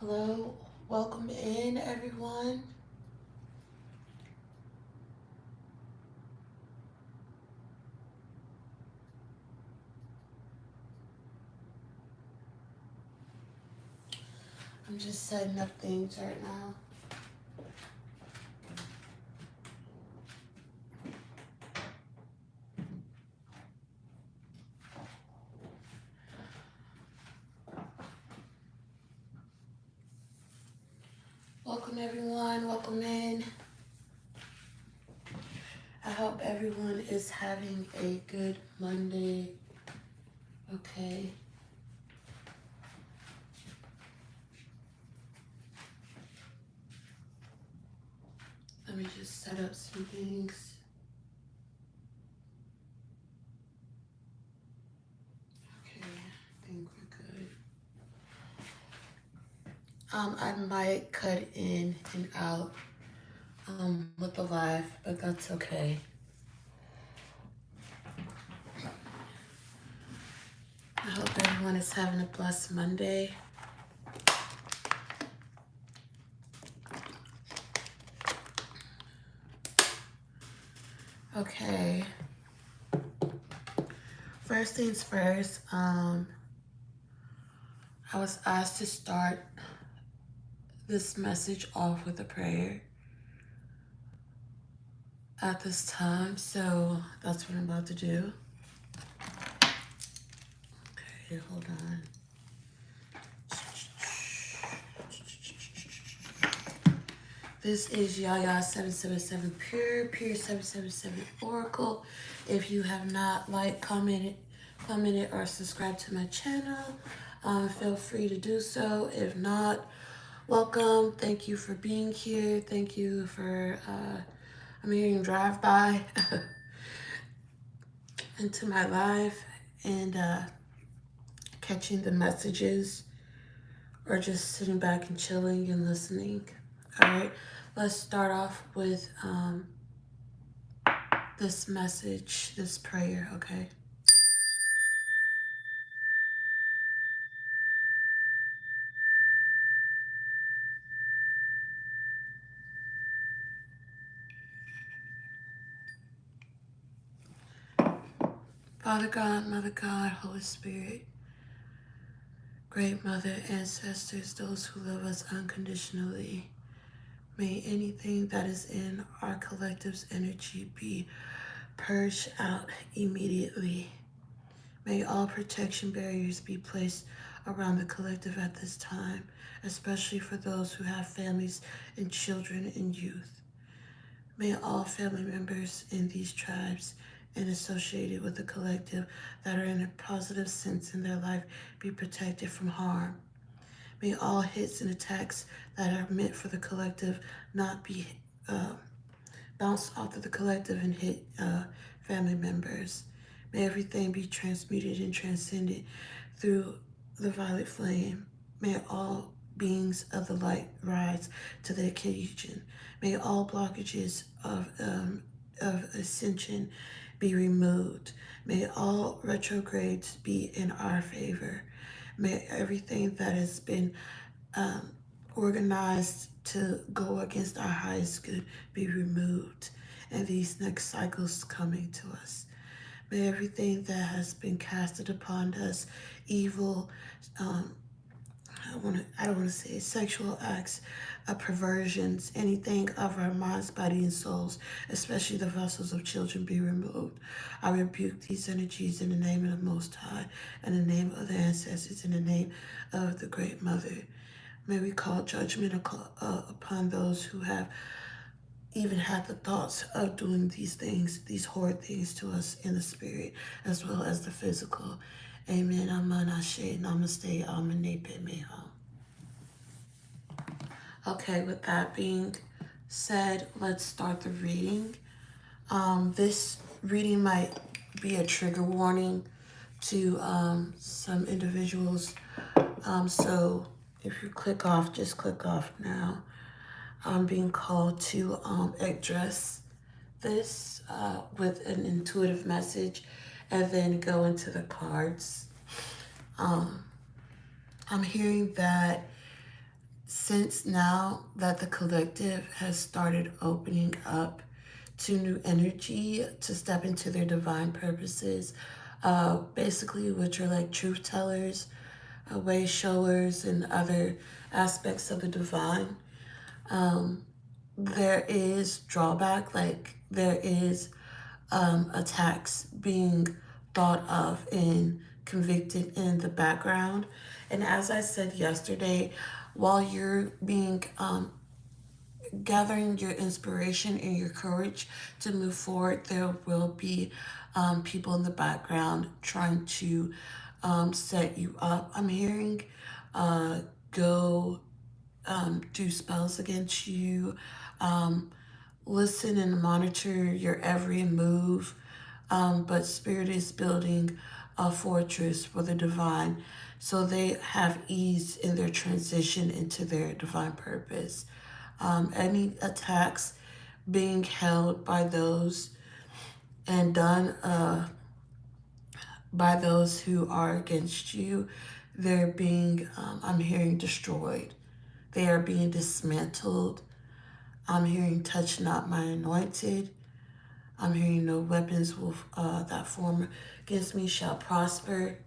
Hello, welcome in everyone. I'm just setting up things right now. Welcome everyone, welcome in. I hope everyone is having a good Monday. Okay. Let me just set up some things. Okay, I think we're good. I might cut in and out with the live, but that's okay. I hope everyone is having a blessed Monday. Okay. First things first, I was asked to start this message off with a prayer at this time, so that's what I'm about to do. Okay, hold on. This is Yaya 777 Pure 777 Oracle. If you have not commented, or subscribed to my channel, feel free to do so. If not, welcome. Thank you for being here. Thank you for, I'm hearing drive by into my life and catching the messages or just sitting back and chilling and listening. All right, let's start off with this message, this prayer, okay? Father God, Mother God, Holy Spirit, Great Mother, ancestors, those who love us unconditionally, may anything that is in our collective's energy be purged out immediately. May all protection barriers be placed around the collective at this time, especially for those who have families and children and youth. May all family members in these tribes and associated with the collective that are in a positive sense in their life be protected from harm. May all hits and attacks that are meant for the collective not be bounced off of the collective and hit family members. May everything be transmuted and transcended through the violet flame. May all beings of the light rise to the occasion. May all blockages of ascension be removed. May all retrogrades be in our favor. May everything that has been organized to go against our highest good be removed, and these next cycles coming to us. May everything that has been casted upon us, evil, I don't want to say sexual acts, perversions, anything of our minds, body, and souls, especially the vessels of children, be removed. I rebuke these energies in the name of the Most High, in the name of the ancestors, in the name of the Great Mother. May we call judgment upon those who have even had the thoughts of doing these things, these horrid things to us in the spirit, as well as the physical. Amen. Amen. Ashe. Namaste. Amane. Pemeha. Okay, with that being said, let's start the reading. This reading might be a trigger warning to some individuals. So if you click off, just click off now. I'm being called to address this with an intuitive message and then go into the cards. I'm hearing that since now that the collective has started opening up to new energy to step into their divine purposes, basically, which are like truth tellers, way showers, and other aspects of the divine, there is drawback, like there is attacks being thought of and convicted in the background. And as I said yesterday, while you're being gathering your inspiration and your courage to move forward, there will be people in the background trying to set you up. I'm hearing go do spells against you, um, listen and monitor your every move. But Spirit is building a fortress for the divine so they have ease in their transition into their divine purpose. Any attacks being held by those and done by those who are against you, they're being, I'm hearing, destroyed. They are being dismantled. I'm hearing, touch not my anointed. I'm hearing, no weapons will that form against me shall prosper.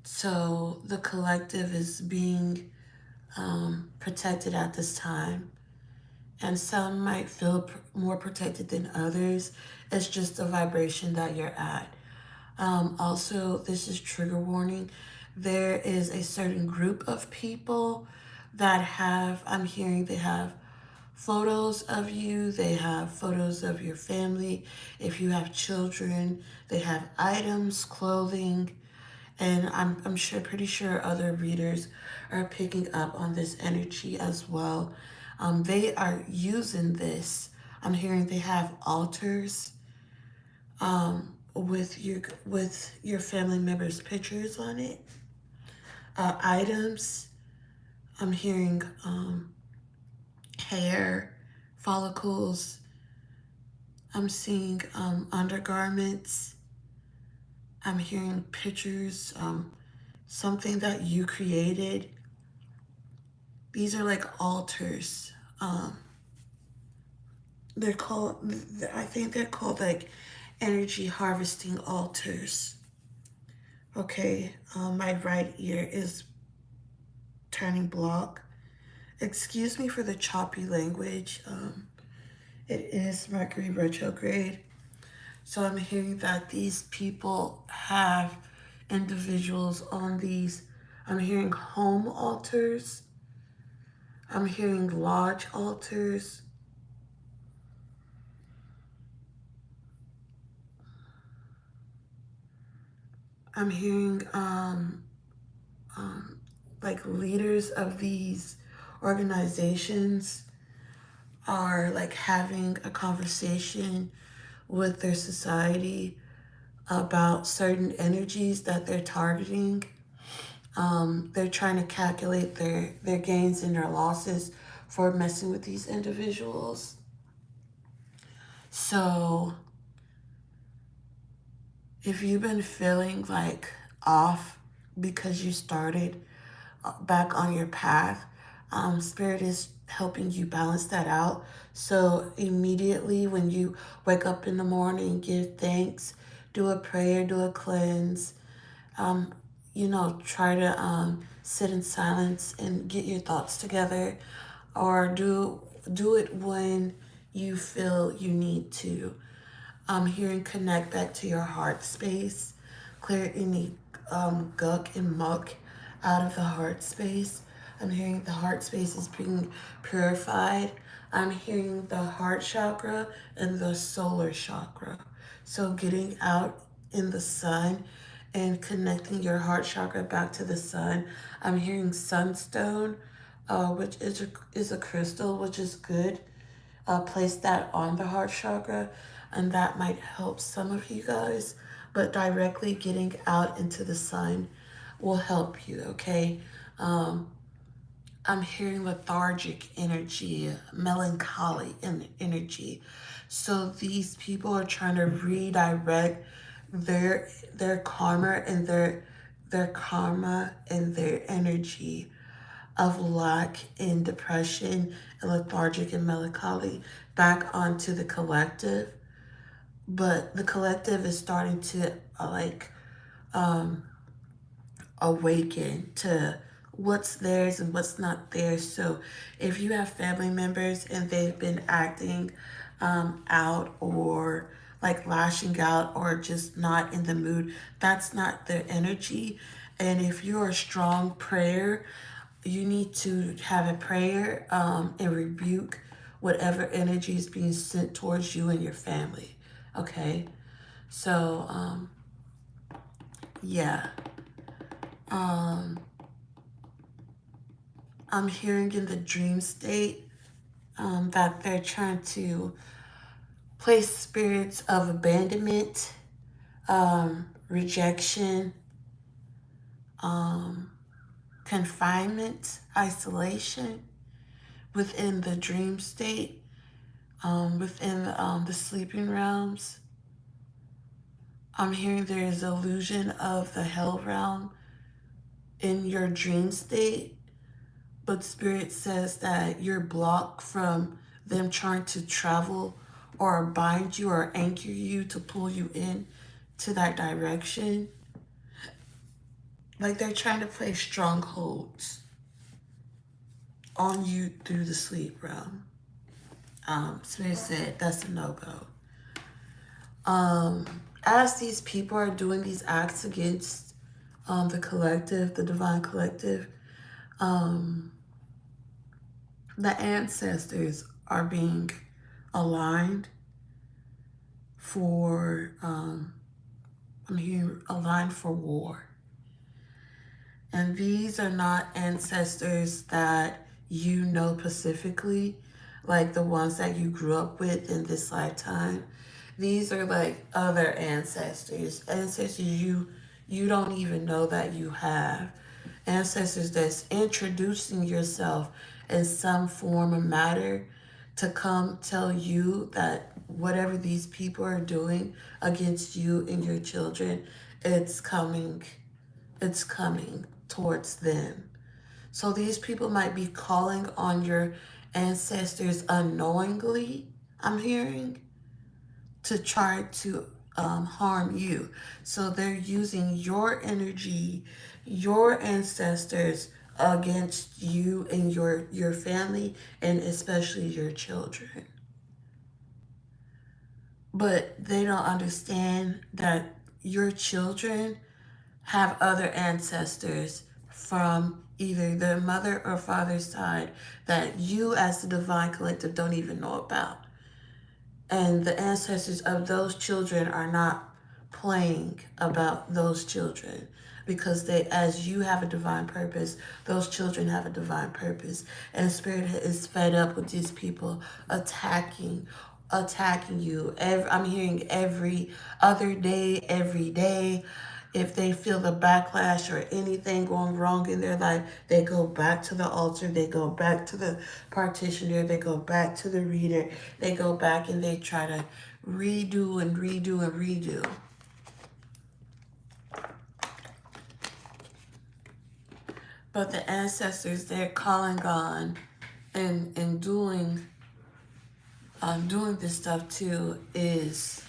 So the collective is being protected at this time. And some might feel more protected than others. It's just the vibration that you're at. Also, this is trigger warning. There is a certain group of people that have, I'm hearing they have photos of you, they have photos of your family. If you have children, they have items, clothing, and I'm sure, pretty sure other readers are picking up on this energy as well. They are using this. I'm hearing they have altars with your family members' pictures on it, items. I'm hearing hair, follicles. I'm seeing undergarments. I'm hearing pictures, something that you created. These are like altars. Um, they're called, I think they're called like energy harvesting altars. Okay, my right ear is turning block. Excuse me for the choppy language. It is Mercury retrograde. So I'm hearing that these people have individuals on these. I'm hearing home altars. I'm hearing lodge altars. I'm hearing like leaders of these organizations are like having a conversation with their society about certain energies that they're targeting. They're trying to calculate their gains and their losses for messing with these individuals. So if you've been feeling like off because you started back on your path, Spirit is helping you balance that out. So immediately when you wake up in the morning, give thanks, do a prayer, do a cleanse, um, try to sit in silence and get your thoughts together, or do it when you feel you need to. I'm hearing connect back to your heart space, clear any gunk and muck out of the heart space. I'm hearing the heart space is being purified. I'm hearing the heart chakra and the solar chakra. So getting out in the sun and connecting your heart chakra back to the sun. I'm hearing sunstone, which is a crystal, which is good. Place that on the heart chakra, and that might help some of you guys. But directly getting out into the sun will help you, okay? I'm hearing lethargic energy, melancholy energy. So these people are trying to redirect their karma and their karma and their energy of lack and depression and lethargic and melancholy back onto the collective. But the collective is starting to awaken to what's theirs and what's not theirs. So if you have family members and they've been acting out, or like lashing out, or just not in the mood, that's not their energy. And if you're a strong prayer, you need to have a prayer and rebuke whatever energy is being sent towards you and your family. Okay? So, yeah. I'm hearing in the dream state that they're trying to place spirits of abandonment, rejection, confinement, isolation within the dream state, within the sleeping realms. I'm hearing there is illusion of the hell realm in your dream state, but Spirit says that you're blocked from them trying to travel or bind you or anchor you to pull you in to that direction. Like they're trying to place strongholds on you through the sleep realm. Spirit said that's a no-go. As these people are doing these acts against the collective, the divine collective, the ancestors are being aligned for, I'm hearing aligned for war. And these are not ancestors that you know specifically, like the ones that you grew up with in this lifetime. These are like other ancestors you don't even know that you have. Ancestors that's introducing yourself in some form of matter to come tell you that whatever these people are doing against you and your children, it's coming towards them. So these people might be calling on your ancestors unknowingly, I'm hearing, to try to harm you. So they're using your energy, your ancestors against you and your family, and especially your children. But they don't understand that your children have other ancestors from either their mother or father's side that you as the divine collective don't even know about. And the ancestors of those children are not playing about those children, because they, as you have a divine purpose, those children have a divine purpose. And Spirit is fed up with these people attacking you. I'm hearing every other day, every day. If they feel the backlash or anything going wrong in their life, they go back to the altar, they go back to the practitioner, they go back to the reader, they go back and they try to redo and redo and redo. But the ancestors they're calling on and doing this stuff too is,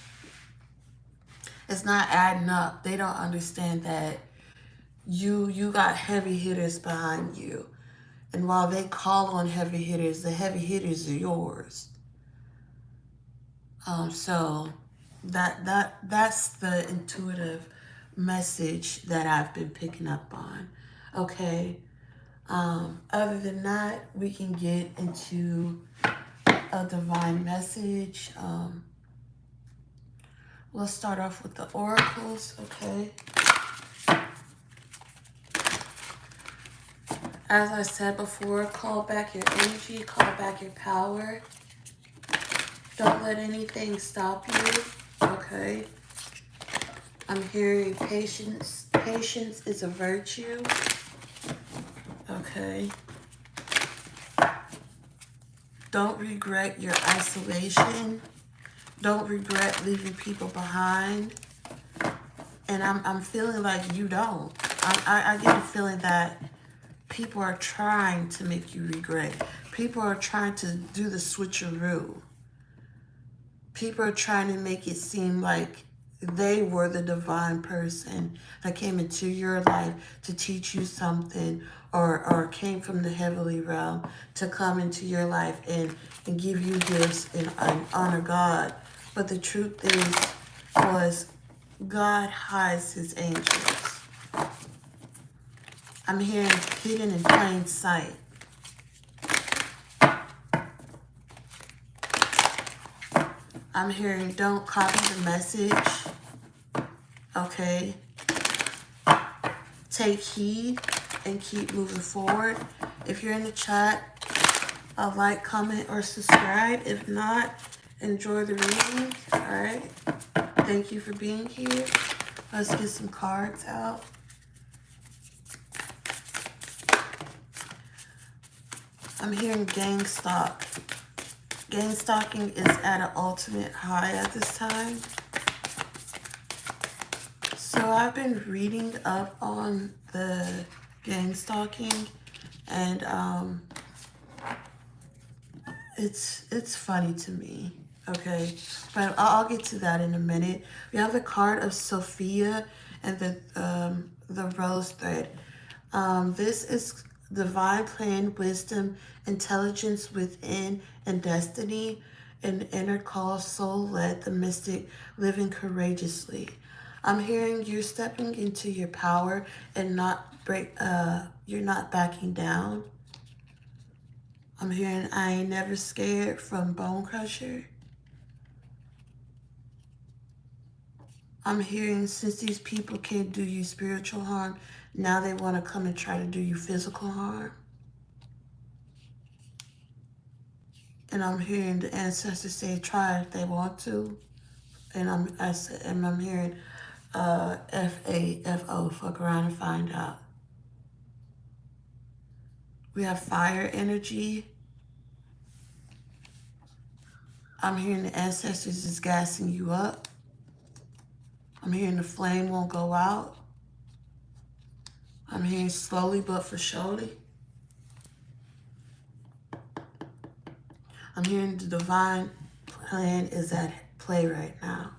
it's not adding up. They don't understand that you got heavy hitters behind you. And while they call on heavy hitters, the heavy hitters are yours. So that's the intuitive message that I've been picking up on. Okay. Other than that, we can get into a divine message. We'll start off with the oracles, okay? As I said before, call back your energy, call back your power. Don't let anything stop you, okay? I'm hearing patience. Patience is a virtue, okay? Don't regret your isolation. Don't regret leaving people behind. And I'm feeling like you don't. I get a feeling that people are trying to make you regret. People are trying to do the switcheroo. People are trying to make it seem like they were the divine person that came into your life to teach you something, or came from the heavenly realm to come into your life and give you gifts and honor God. But the truth was God hides his angels. I'm hearing hidden in plain sight. I'm hearing don't copy the message. Okay? Take heed and keep moving forward. If you're in the chat, like, comment, or subscribe. If not, enjoy the reading. Alright? Thank you for being here. Let's get some cards out. I'm hearing gang stalk. Gang stalking is at an ultimate high at this time. So I've been reading up on the gang stalking, and it's funny to me, okay? But I'll get to that in a minute. We have the card of Sophia and the rose thread. This is divine plan, wisdom, intelligence within, and destiny. An inner call, soul-led, the mystic, living courageously. I'm hearing you're stepping into your power and you're not backing down. I'm hearing I ain't never scared from Bone Crusher. I'm hearing since these people can't do you spiritual harm, now they want to come and try to do you physical harm. And I'm hearing the ancestors say try if they want to. And I'm hearing FAFO, fuck around and find out. We have fire energy. I'm hearing the ancestors is gassing you up. I'm hearing the flame won't go out. I'm hearing slowly but for surely. I'm hearing the divine plan is at play right now.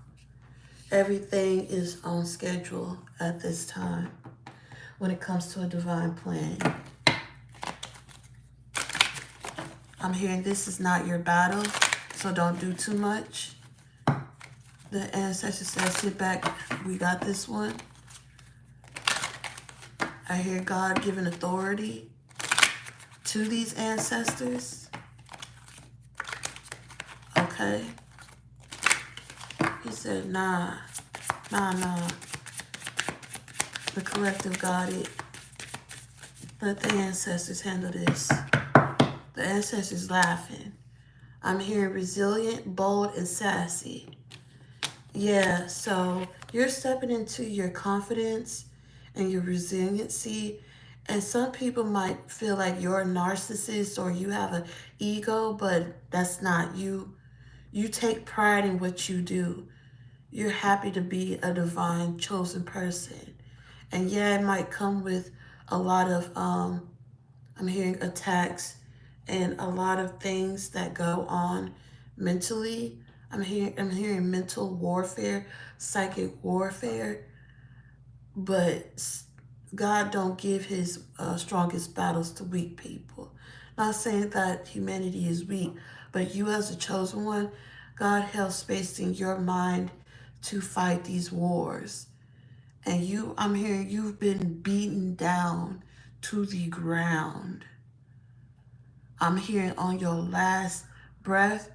Everything is on schedule at this time when it comes to a divine plan. I'm hearing this is not your battle, so don't do too much. The ancestor says, sit back, we got this one. I hear God giving authority to these ancestors. Okay. He said, nah. The collective got it. Let the ancestors handle this. The ancestors laughing. I'm hearing resilient, bold, and sassy. Yeah, so you're stepping into your confidence and your resiliency. And some people might feel like you're a narcissist or you have an ego, but that's not you. You take pride in what you do. You're happy to be a divine chosen person. And yeah, it might come with a lot of, I'm hearing attacks and a lot of things that go on mentally. I'm hearing mental warfare, psychic warfare, but God don't give his strongest battles to weak people. Not saying that humanity is weak, but you as a chosen one, God held space in your mind to fight these wars. And I'm hearing you've been beaten down to the ground. I'm hearing on your last breath,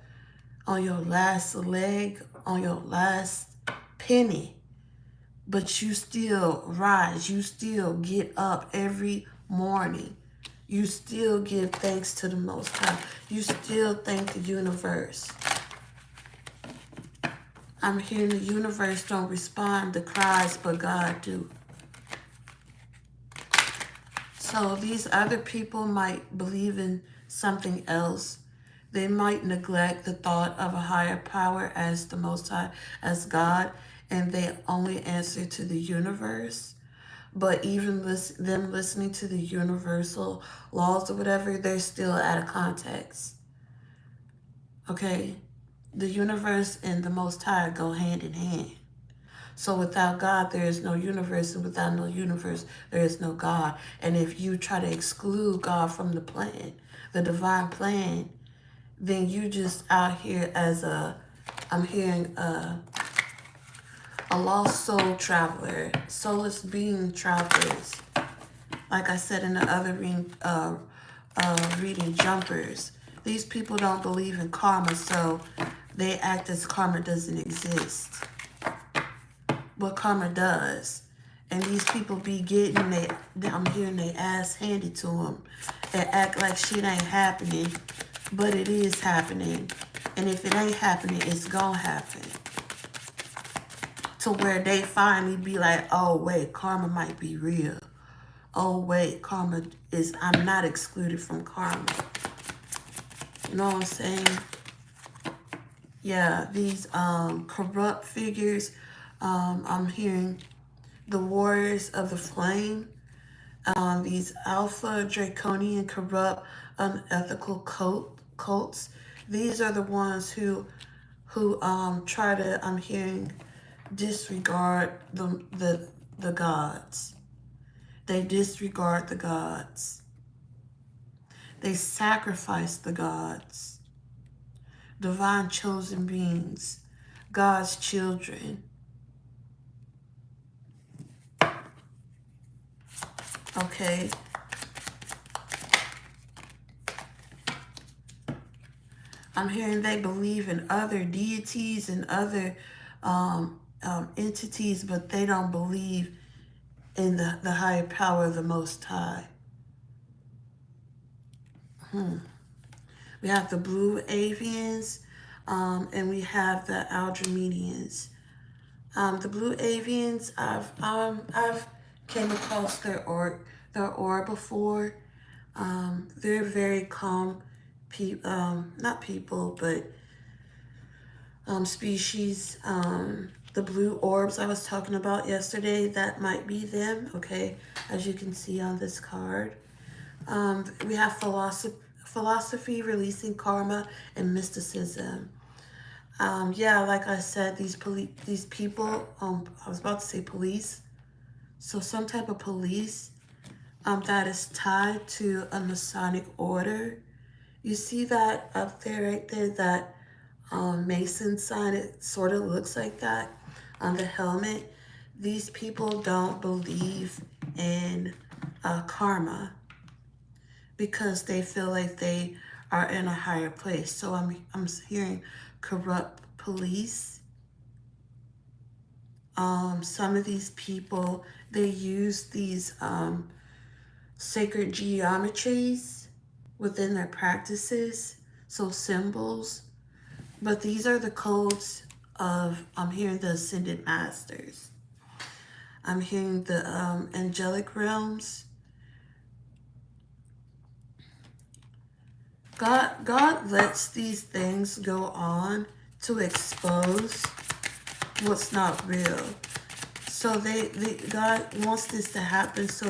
on your last leg, on your last penny, but you still rise. You still get up every morning. You still give thanks to the Most High. You still thank the universe. I'm hearing the universe don't respond to cries, but God do. So these other people might believe in something else. They might neglect the thought of a higher power as the Most High, as God, and they only answer to the universe. But even them listening to the universal laws or whatever, they're still out of context. Okay? The universe and the Most High go hand in hand. So without God, there is no universe, and without no universe, there is no God. And if you try to exclude God from the plan, the divine plan, then you just out here as I'm hearing a lost soul traveler, soulless being travelers. Like I said in the other reading, jumpers. These people don't believe in karma, so they act as karma doesn't exist. But karma does. And these people be getting I'm hearing their ass handed to them and act like shit ain't happening, but it is happening. And if it ain't happening, it's gonna happen. To where they finally be like, oh wait, karma might be real. Oh wait, I'm not excluded from karma. You know what I'm saying? Yeah, these corrupt figures, I'm hearing the warriors of the flame, these alpha, draconian, corrupt, unethical cults. These are the ones who try to, I'm hearing, disregard the gods. They disregard the gods. They sacrifice the gods. Divine chosen beings, God's children. Okay. I'm hearing they believe in other deities and other entities, but they don't believe in the higher power of the Most High. We have the blue avians, and we have the Aldramedians. The blue avians, I've came across their aura before. They're very calm, not people, but species. The blue orbs I was talking about yesterday, that might be them. Okay, as you can see on this card. We have philosophy, releasing karma, and mysticism. Yeah, like I said, these people, I was about to say police. So some type of police that is tied to a Masonic order. You see that up there, right there, that Mason sign, it sort of looks like that on the helmet. These people don't believe in karma because they feel like they are in a higher place. So I'm hearing corrupt police. Some of these people, they use these sacred geometries within their practices, so symbols. But these are the codes of, I'm hearing the ascended masters. I'm hearing the angelic realms. God lets these things go on to expose what's not real. So God wants this to happen so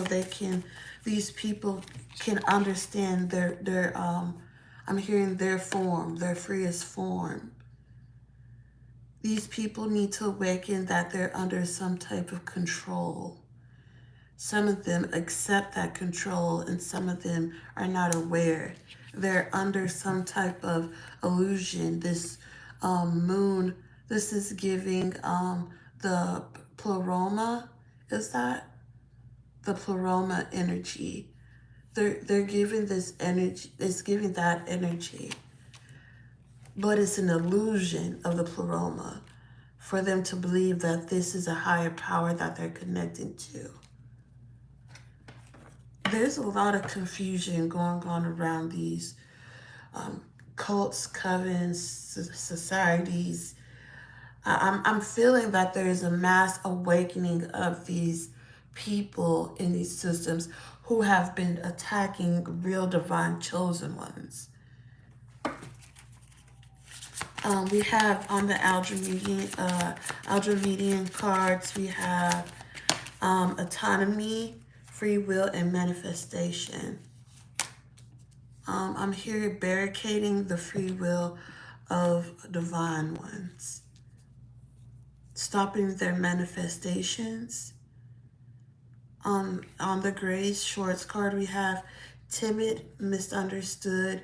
these people can understand their I'm hearing their form, their freest form. These people need to awaken that they're under some type of control. Some of them accept that control and some of them are not aware. They're under some type of illusion. This moon, this is giving the pleroma, is that? The pleroma energy. They're giving this energy, it's giving that energy. But it's an illusion of the pleroma for them to believe that this is a higher power that they're connecting to. There's a lot of confusion going on around these cults, covens, societies. I'm feeling that there is a mass awakening of these people in these systems who have been attacking real divine chosen ones. We have on the Aldramedian cards, we have autonomy, free will, and manifestation. I'm here barricading the free will of divine ones, stopping their manifestations. On the Grace Shorts card, we have timid, misunderstood,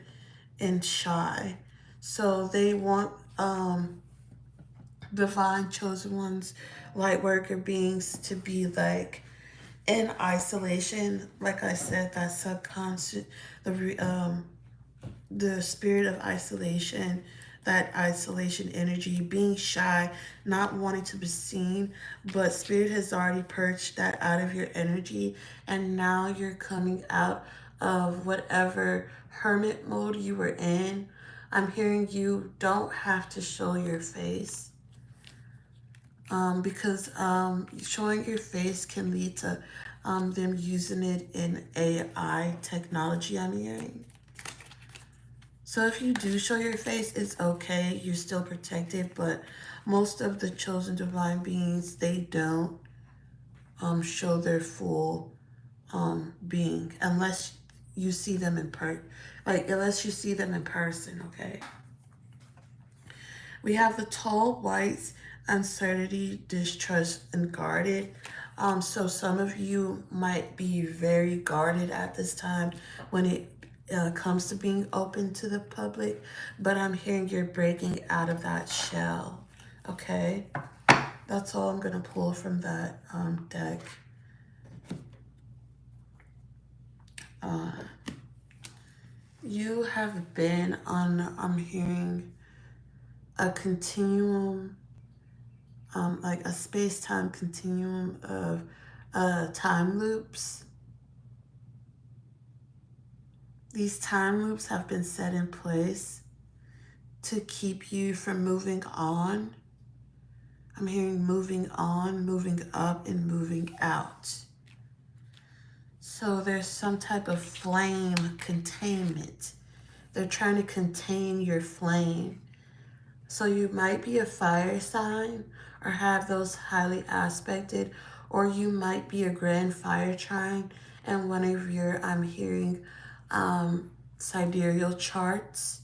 and shy. So they want divine chosen ones, light worker beings, to be like in isolation. Like I said, that subconscious, the spirit of isolation, that isolation energy, being shy, not wanting to be seen, but spirit has already purged that out of your energy, and now you're coming out of whatever hermit mode you were in. I'm hearing you don't have to show your face, because showing your face can lead to them using it in AI technology, I'm hearing. So if you do show your face, it's okay. You're still protected, but most of the chosen divine beings, they don't show their full being unless you see them unless you see them in person, okay? We have the tall whites, uncertainty, distrust, and guarded. So some of you might be very guarded at this time when it comes to being open to the public, but I'm hearing you're breaking out of that shell, okay? That's all I'm going to pull from that deck. You have been on, I'm hearing, a continuum, like a space-time continuum of time loops. These time loops have been set in place to keep you from moving on. I'm hearing moving on, moving up, and moving out. So there's some type of flame containment. They're trying to contain your flame. So you might be a fire sign or have those highly aspected, or you might be a grand fire trine and one of your, I'm hearing, sidereal charts.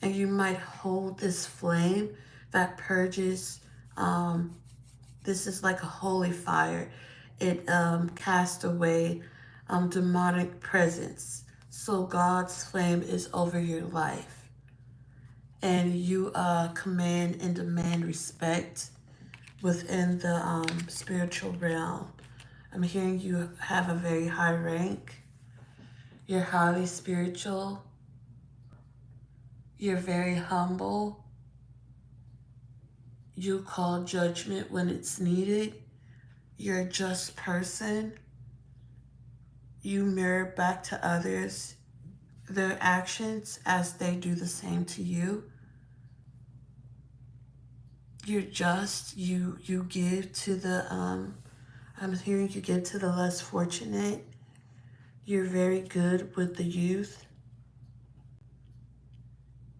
And you might hold this flame that purges. This is like a holy fire. It casts away demonic presence. So God's flame is over your life. And you command and demand respect within the spiritual realm. I'm hearing you have a very high rank. You're highly spiritual. You're very humble. You call judgment when it's needed. You're a just person. You mirror back to others their actions as they do the same to you. You're just, you give to the, I'm hearing you give to the less fortunate. You're very good with the youth.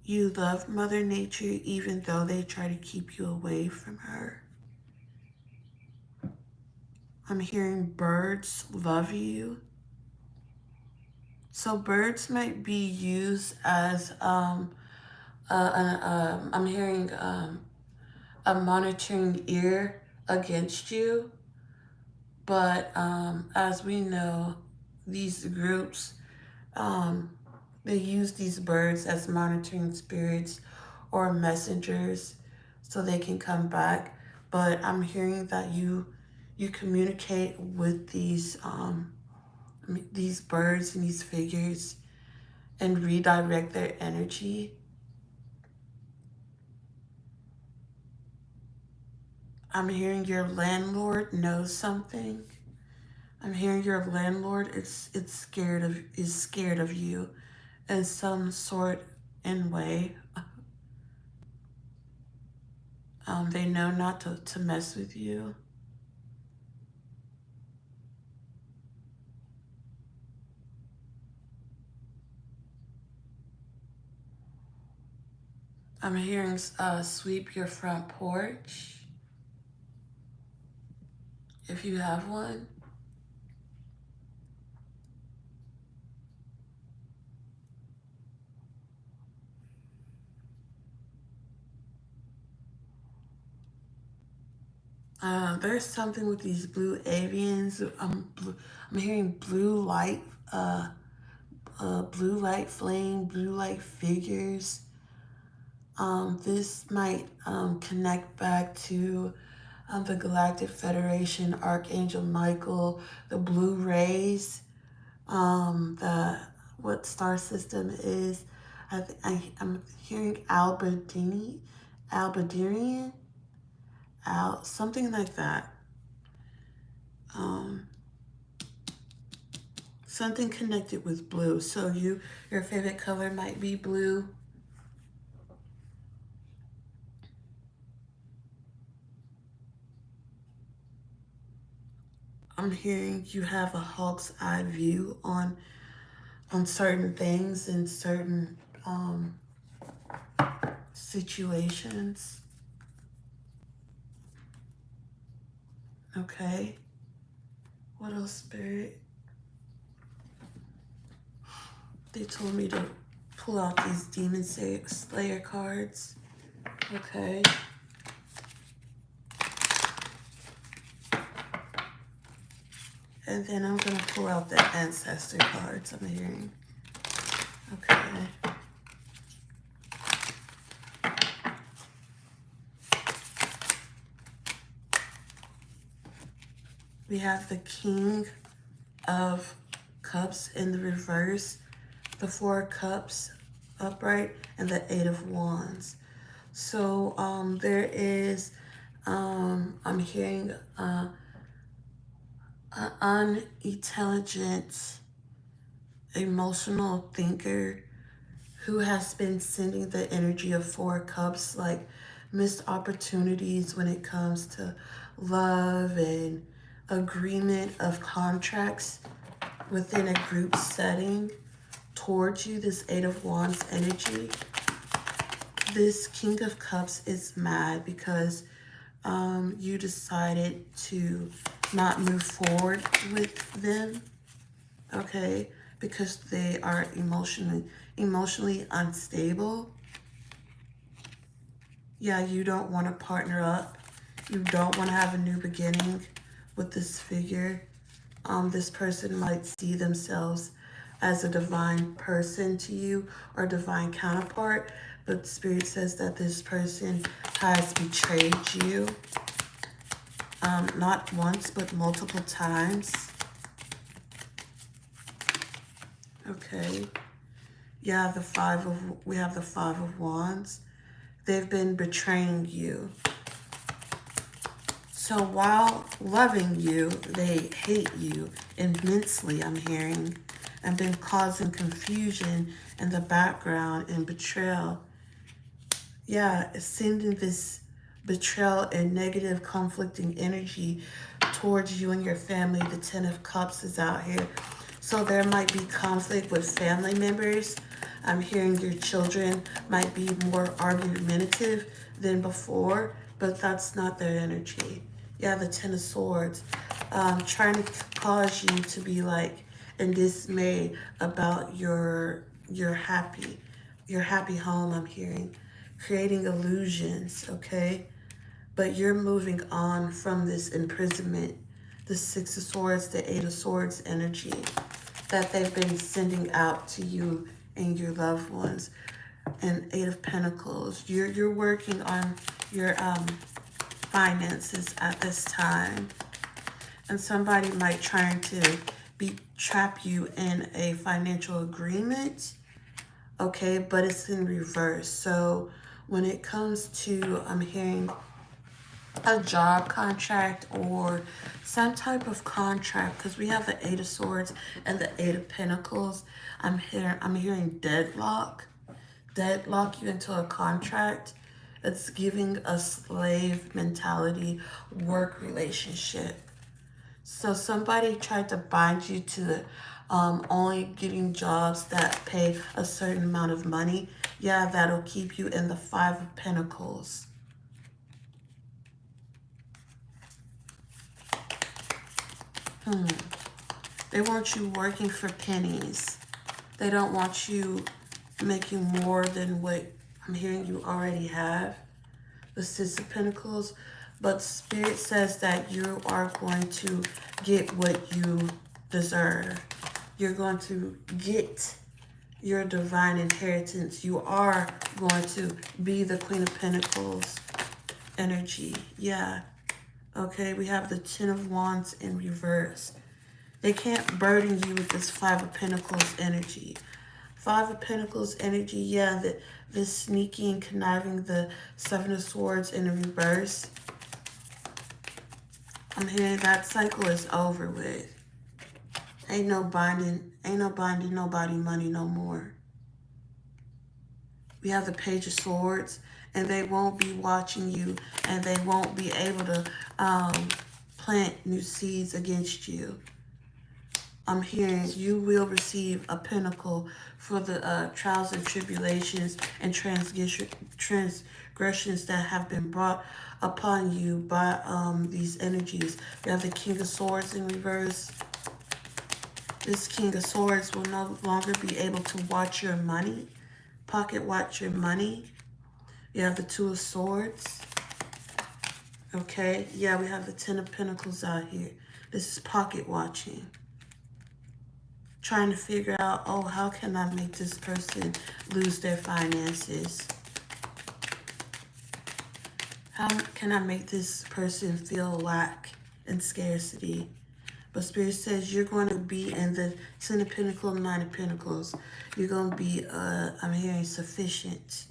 You love Mother Nature even though they try to keep you away from her. I'm hearing birds love you. So birds might be used as, I'm hearing a monitoring ear against you. But as we know, these groups, they use these birds as monitoring spirits or messengers so they can come back. But I'm hearing that you communicate with these birds and these figures and redirect their energy. I'm hearing your landlord knows something. I'm hearing your landlord is scared of you in some sort and way. They know not to mess with you. I'm hearing sweep your front porch. if you have one. There's something with these blue avians. I'm hearing blue light flame, blue light figures. This might connect back to the Galactic Federation, Archangel Michael, the blue rays, the what star system is. I'm hearing Albadarian, something like that. Something connected with blue. So your favorite color might be blue. I'm hearing you have a hawk's eye view on certain things and certain situations. Okay. What else, Spirit? They told me to pull out these Demon Slayer cards. Okay. And then I'm going to pull out the Ancestor cards I'm hearing. Okay. We have the King of Cups in the reverse, the Four of Cups upright, and the Eight of Wands. So there is, I'm hearing an unintelligent, emotional thinker who has been sending the energy of Four Cups, like missed opportunities when it comes to love and agreement of contracts within a group setting towards you, this Eight of Wands energy. This King of Cups is mad because you decided to not move forward with them, okay? Because they are emotionally unstable. Yeah, you don't want to partner up. You don't want to have a new beginning with this figure. This person might see themselves as a divine person to you or divine counterpart, but Spirit says that this person has betrayed you, not once, but multiple times. Okay. Yeah, we have the Five of Wands. They've been betraying you. So while loving you, they hate you immensely, I'm hearing, and been causing confusion in the background and betrayal. Yeah, sending this betrayal and negative conflicting energy towards you and your family. The Ten of Cups is out here. So there might be conflict with family members. I'm hearing your children might be more argumentative than before, but that's not their energy. Yeah, the Ten of Swords. Trying to cause you to be like in dismay about your happy home, I'm hearing. Creating illusions, okay? But you're moving on from this imprisonment, the Six of Swords, the Eight of Swords energy that they've been sending out to you and your loved ones. And Eight of Pentacles. You're working on your finances at this time. And somebody might try to trap you in a financial agreement, okay? But it's in reverse. So when it comes to, I'm hearing a job contract or some type of contract, because we have the Eight of Swords and the Eight of Pentacles. I'm hearing deadlock you into a contract. It's giving a slave mentality work relationship. So somebody tried to bind you to only getting jobs that pay a certain amount of money. Yeah, that'll keep you in the Five of Pentacles. They want you working for pennies. They don't want you making more than what I'm hearing you already have. The Six of Pentacles. But Spirit says that you are going to get what you deserve. You're going to get your divine inheritance. You are going to be the Queen of Pentacles energy. Yeah. Okay, we have the Ten of Wands in reverse. They can't burden you with this Five of Pentacles energy. Five of Pentacles energy, yeah, the sneaky and conniving, the Seven of Swords in reverse. I'm hearing that cycle is over with. Ain't no binding nobody money no more. We have the Page of Swords, and they won't be watching you, and they won't be able to plant new seeds against you. I'm hearing you will receive a pinnacle for the trials and tribulations and transgressions that have been brought upon you by these energies. You have the King of Swords in reverse. This King of Swords will no longer be able to watch your money, pocket watch your money. You have the Two of Swords. Okay, yeah, we have the Ten of Pentacles out here. This is pocket watching. Trying to figure out, oh, how can I make this person lose their finances? How can I make this person feel lack and scarcity? But Spirit says you're going to be in the Ten of Pentacles, Nine of Pentacles. You're going to be, I'm hearing sufficient.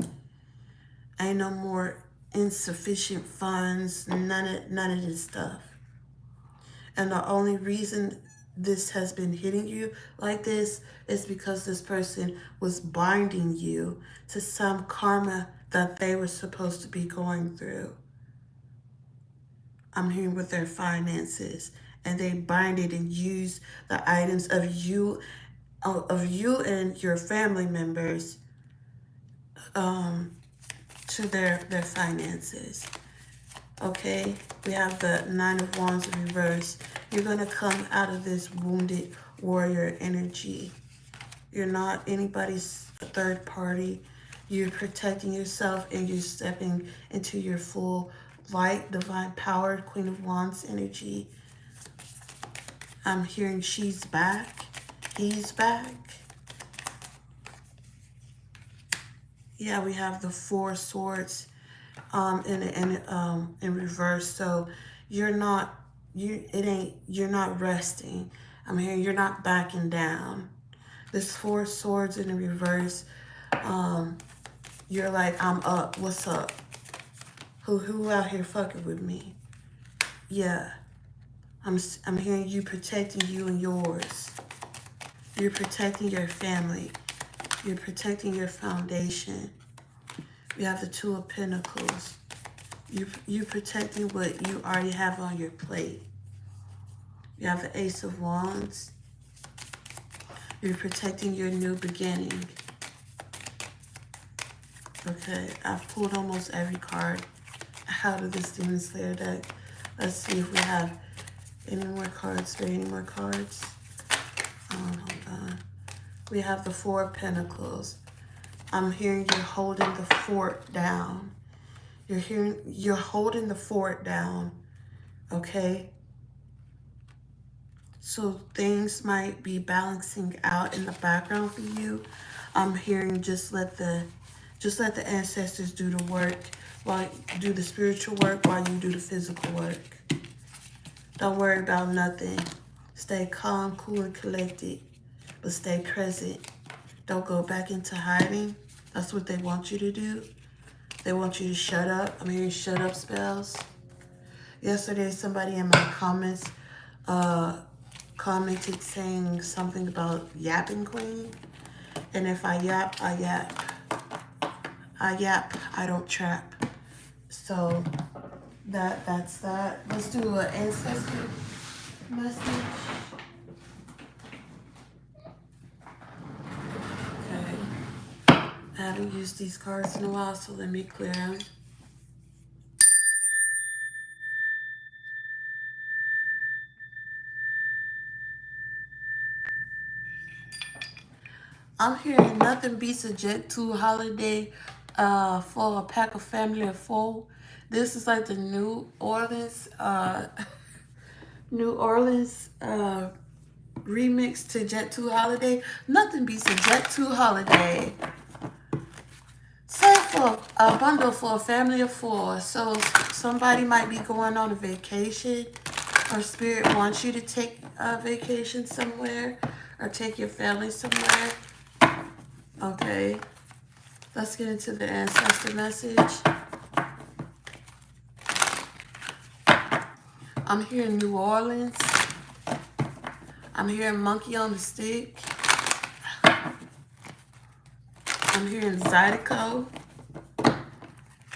Ain't no more insufficient funds, none of this stuff. And the only reason this has been hitting you like this is because this person was binding you to some karma that they were supposed to be going through. I'm hearing with their finances, and they binded and used the items of you and your family members to their finances. Okay, we have the Nine of Wands in reverse. You're going to come out of this wounded warrior energy. You're not anybody's third party. You're protecting yourself, and you're stepping into your full light, divine power, Queen of Wands energy. I'm hearing she's back. He's back. Yeah, we have the Four Swords in reverse. So you're not resting. I'm hearing you're not backing down. This Four Swords in the reverse, you're like, I'm up. What's up? Who out here fucking with me? Yeah. I'm hearing you protecting you and yours. You're protecting your family. You're protecting your foundation. We have the Two of Pentacles. You're protecting what you already have on your plate. You have the Ace of Wands. You're protecting your new beginning. Okay, I've pulled almost every card out of this Demon Slayer deck. Let's see if we have any more cards. Are there any more cards? Hold on. We have the Four of Pentacles. I'm hearing you're holding the fort down. You're holding the fort down. Okay? So things might be balancing out in the background for you. I'm hearing just let the ancestors do the work, while do the spiritual work while you do the physical work. Don't worry about nothing. Stay calm, cool, and collected, but stay present. Don't go back into hiding. That's what they want you to do. They want you to shut up. I'm hearing shut up spells. Yesterday, somebody in my comments commented saying something about yapping queen. And if I yap, I yap. I yap, I don't trap. So that's that. Let's do an ancestor message. I haven't used these cards in a while, so let me clear them. I'm hearing nothing beats a Jet 2 holiday for a pack of family of four. This is like the New Orleans New Orleans remix to Jet 2 holiday. Nothing beats a Jet 2 holiday. Say for a bundle for a family of four. So somebody might be going on a vacation, or Spirit wants you to take a vacation somewhere, or take your family somewhere. Okay, let's get into the ancestor message. I'm hearing New Orleans. I'm hearing Monkey on the Stick. I'm hearing Zydeco.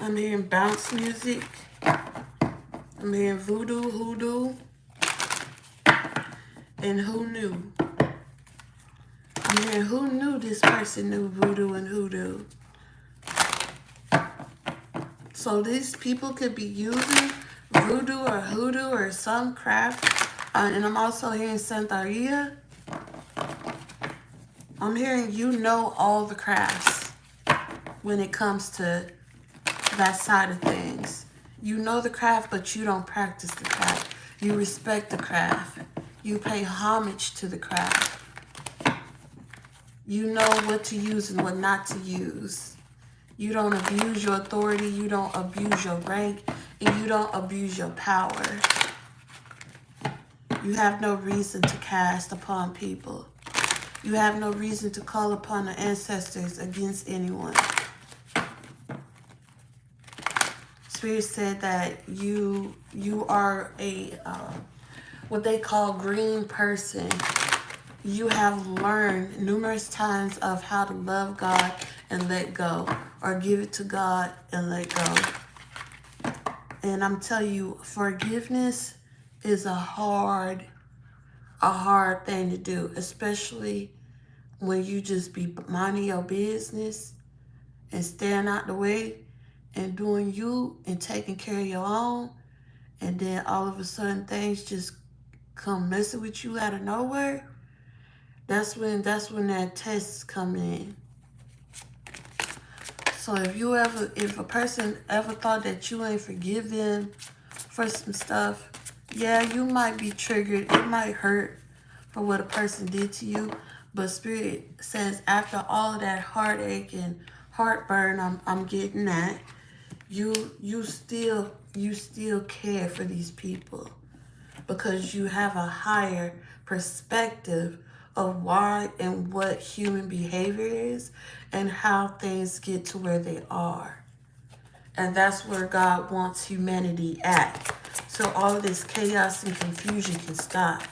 I'm hearing bounce music. I'm hearing voodoo, hoodoo, and who knew? I'm hearing who knew this person knew voodoo and hoodoo. So these people could be using voodoo or hoodoo or some craft. And I'm also hearing Santeria. I'm hearing you know all the crafts when it comes to that side of things. You know the craft, but you don't practice the craft. You respect the craft. You pay homage to the craft. You know what to use and what not to use. You don't abuse your authority. You don't abuse your rank. And you don't abuse your power. You have no reason to cast upon people. You have no reason to call upon the ancestors against anyone. Spirit said that you are a what they call green person. You have learned numerous times of how to love God and let go, or give it to God and let go. And I'm telling you, forgiveness is a hard thing to do, especially when you just be minding your business and staying out the way and doing you and taking care of your own, and then all of a sudden things just come messing with you out of nowhere. That's when that test come in. So if a person ever thought that you ain't forgive them for some stuff, yeah, you might be triggered. It might hurt for what a person did to you. But Spirit says after all of that heartache and heartburn I'm getting at, you still care for these people, because you have a higher perspective of why and what human behavior is and how things get to where they are. And that's where God wants humanity at. So all of this chaos and confusion can stop.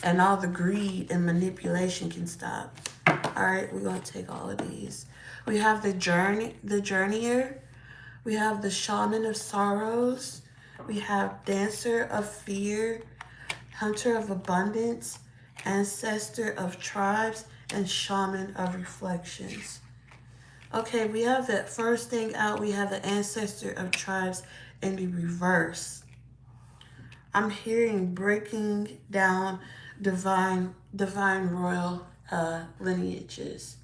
And all the greed and manipulation can stop. All right, we're going to take all of these. We have the journeyer. We have the shaman of sorrows. We have dancer of fear, hunter of abundance, ancestor of tribes, and shaman of reflections. Okay, we have that first thing out. We have the ancestor of tribes in the reverse. I'm hearing breaking down divine royal lineages.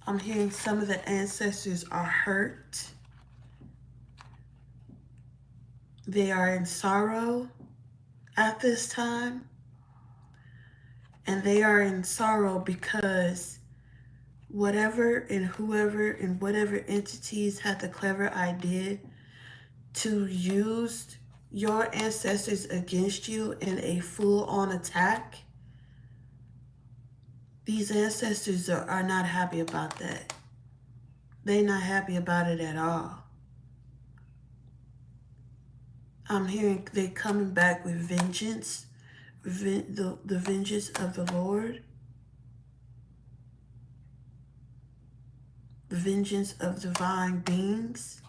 I'm hearing some of the ancestors are hurt. They are in sorrow at this time. And they are in sorrow because whatever and whoever and whatever entities had the clever idea to use your ancestors against you in a full-on attack, these ancestors are not happy about that. They're not happy about it at all. I'm hearing they're coming back with vengeance, the vengeance of the Lord, the vengeance of divine beings.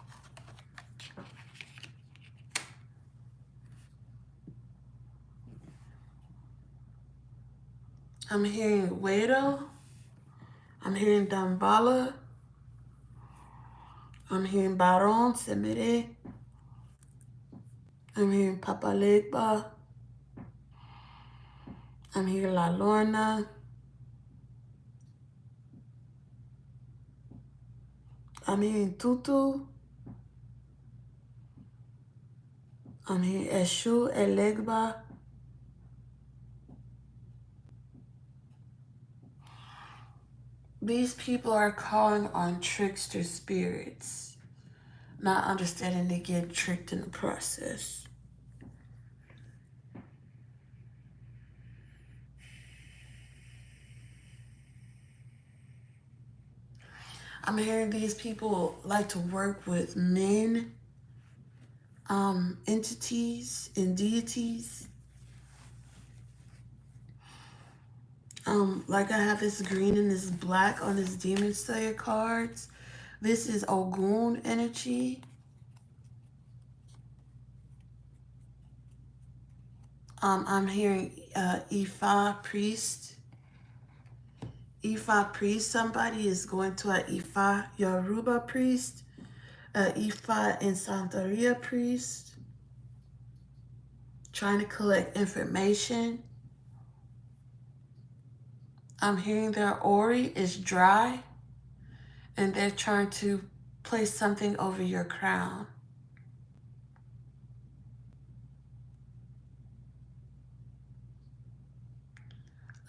I'm hearing Wedo. I'm hearing Dambala. I'm hearing Baron Semire. I'm hearing Papa Legba. I'm hearing La Lorna. I'm hearing Tutu. I'm hearing Eshu Elegba. These people are calling on trickster spirits, not understanding they get tricked in the process. I'm hearing these people like to work with men, entities, and deities. Like I have this green and this black on this Demon Slayer cards. This is Ogun energy. I'm hearing Ifa priest. Ifa priest. Somebody is going to an Ifa Yoruba priest, Ifa and Santeria priest, trying to collect information. I'm hearing their Ori is dry, and they're trying to place something over your crown.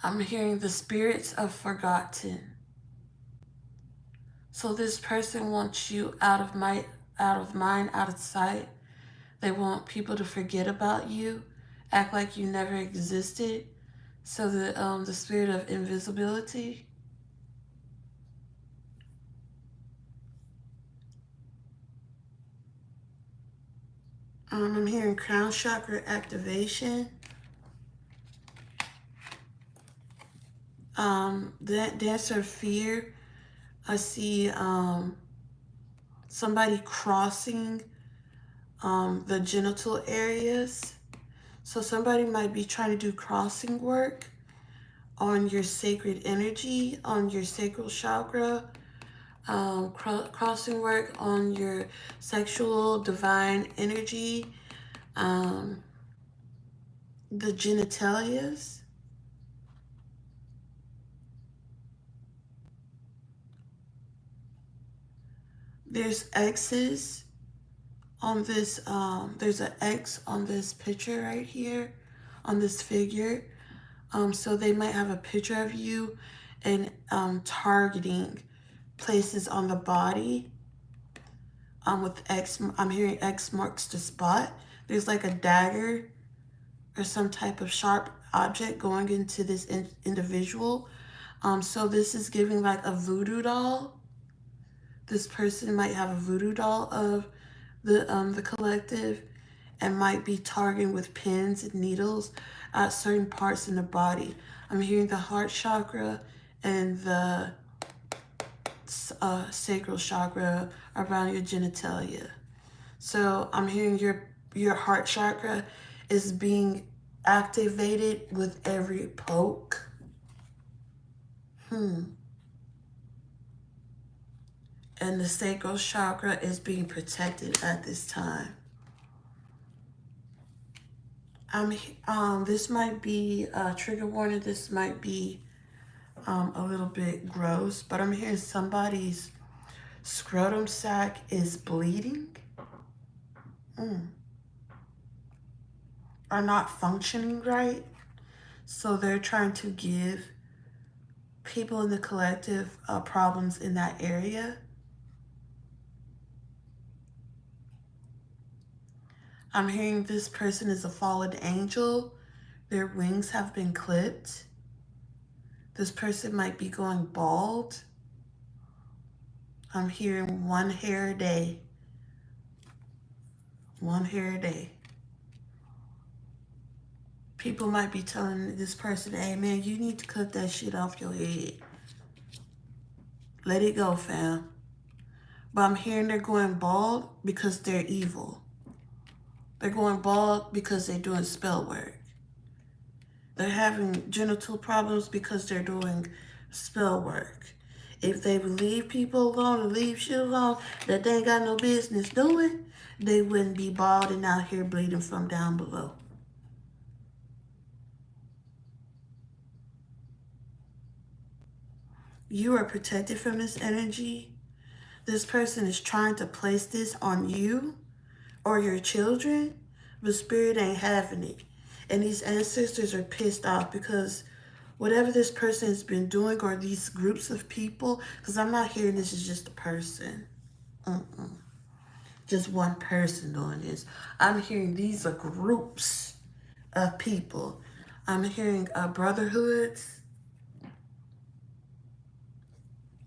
I'm hearing the spirits of forgotten. So this person wants you out of mind, out of sight. They want people to forget about you, act like you never existed. So the spirit of invisibility. I'm hearing crown chakra activation. Dancer fear. I see somebody crossing the genital areas. So somebody might be trying to do crossing work on your sacred energy, on your sacral chakra, crossing work on your sexual divine energy, the genitalias. There's X's on this, there's an X on this picture right here, on this figure. So they might have a picture of you and targeting places on the body. With X, I'm hearing X marks the spot. There's like a dagger or some type of sharp object going into this individual. So this is giving like a voodoo doll. This person might have a voodoo doll of the collective and might be targeting with pins and needles at certain parts in the body. I'm hearing the heart chakra and the sacral chakra around your genitalia. So I'm hearing your heart chakra is being activated with every poke. And the sacral chakra is being protected at this time. This might be a trigger warning. This might be a little bit gross, but I'm hearing somebody's scrotum sac is bleeding. Are not functioning right. So they're trying to give people in the collective problems in that area. I'm hearing this person is a fallen angel. Their wings have been clipped. This person might be going bald. I'm hearing 1 hair a day. 1 hair a day. People might be telling this person, hey man, you need to cut that shit off your head. Let it go, fam. But I'm hearing they're going bald because they're evil. They're going bald because they're doing spell work. They're having genital problems because they're doing spell work. If they would leave people alone and leave shit alone that they ain't got no business doing, they wouldn't be bald and out here bleeding from down below. You are protected from this energy. This person is trying to place this on you or your children, but spirit ain't having it. And these ancestors are pissed off because whatever this person has been doing, or these groups of people, because I'm not hearing this is just a person. Just one person doing this. I'm hearing these are groups of people. I'm hearing brotherhoods.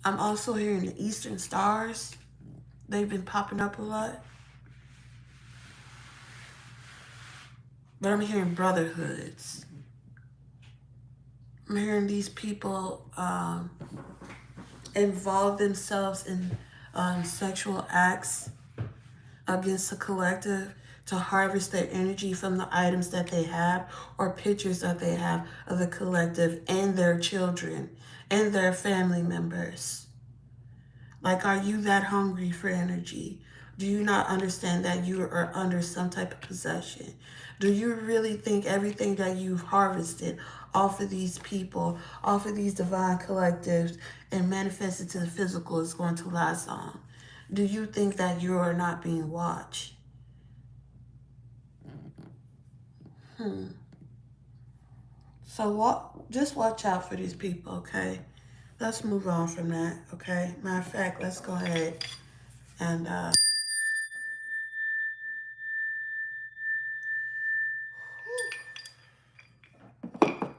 I'm also hearing the Eastern Stars. They've been popping up a lot. But I'm hearing brotherhoods. I'm hearing these people involve themselves in sexual acts against the collective to harvest their energy from the items that they have or pictures that they have of the collective and their children and their family members. Like, are you that hungry for energy? Do you not understand that you are under some type of possession? Do you really think everything that you've harvested off of these people, off of these divine collectives, and manifested to the physical is going to last long? Do you think that you are not being watched? So just watch out for these people, okay? Let's move on from that, okay? Matter of fact, let's go ahead and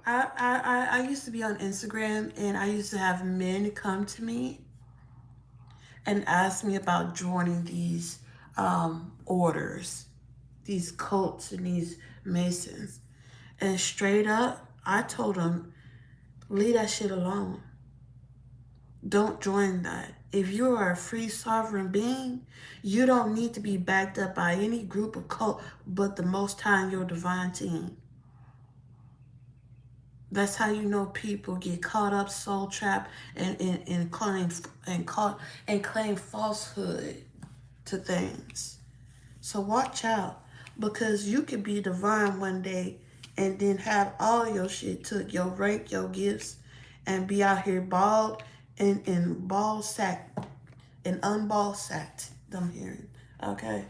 I used to be on Instagram, and I used to have men come to me and ask me about joining these orders, these cults and these masons. And straight up, I told them, leave that shit alone. Don't join that. If you are a free sovereign being, you don't need to be backed up by any group of cult but the Most High and your divine team. That's how you know people get caught up, soul trapped, and claim falsehood to things. So watch out, because you could be divine one day and then have all your shit took, your rank, your gifts, and be out here bald and ball sacked and unball sacked. I'm hearing. Okay.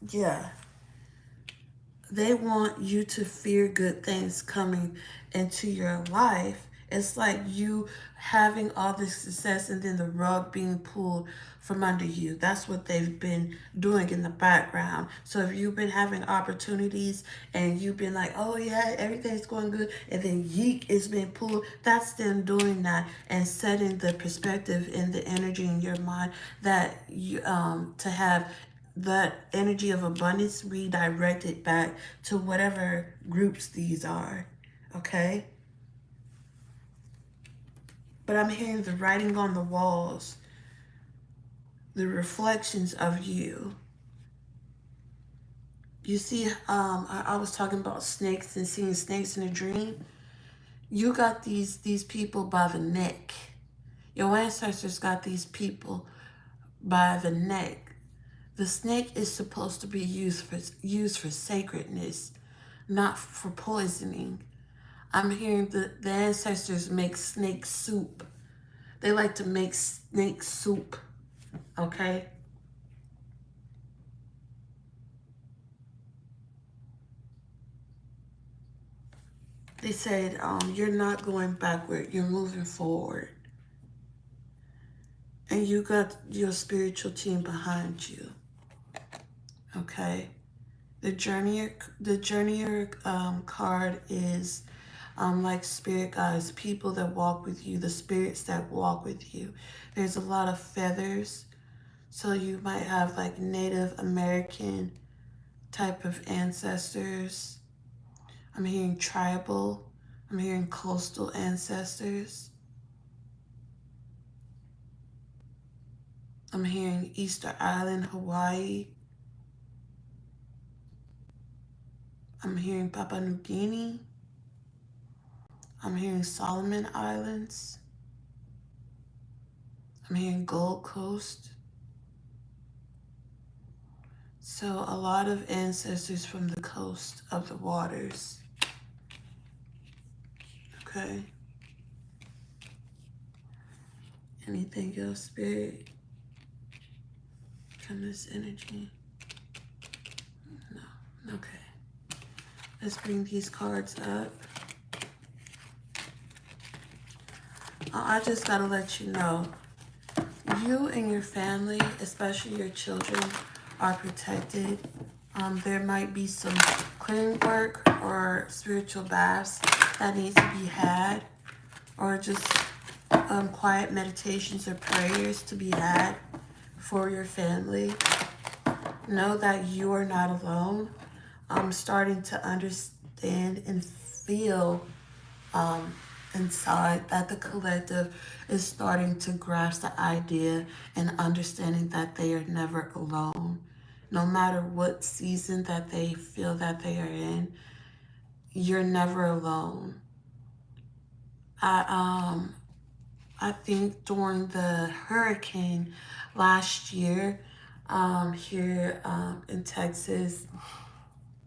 Yeah. They want you to fear good things coming into your life. It's like you having all this success and then the rug being pulled from under you. That's what they've been doing in the background. So if you've been having opportunities and you've been like, oh yeah, everything's going good, and then yeek is being pulled, that's them doing that and setting the perspective and the energy in your mind that you to have that energy of abundance redirected back to whatever groups these are, okay? But I'm hearing the writing on the walls, the reflections of you. You see, I was talking about snakes and seeing snakes in a dream. You got these people by the neck. Your ancestors got these people by the neck. The snake is supposed to be used for sacredness, not for poisoning. I'm hearing the ancestors make snake soup. They like to make snake soup, okay? They said, you're not going backward, you're moving forward. And you got your spiritual team behind you, okay? The journeyer card is like spirit guides, people that walk with you, the spirits that walk with you. There's a lot of feathers, so you might have like Native American type of ancestors. I'm hearing tribal. I'm hearing coastal ancestors. I'm hearing Easter Island, Hawaii. I'm hearing Papua New Guinea. I'm hearing Solomon Islands. I'm hearing Gold Coast. So a lot of ancestors from the coast of the waters. Okay. Anything else, Spirit, from this energy? No. Okay. Let's bring these cards up. I just gotta let you know, you and your family, especially your children, are protected. There might be some cleaning work or spiritual baths that need to be had, or just quiet meditations or prayers to be had for your family. Know that you are not alone. I'm starting to understand and feel inside that the collective is starting to grasp the idea and understanding that they are never alone. No matter what season that they feel that they are in, you're never alone. I think during the hurricane last year, here in Texas,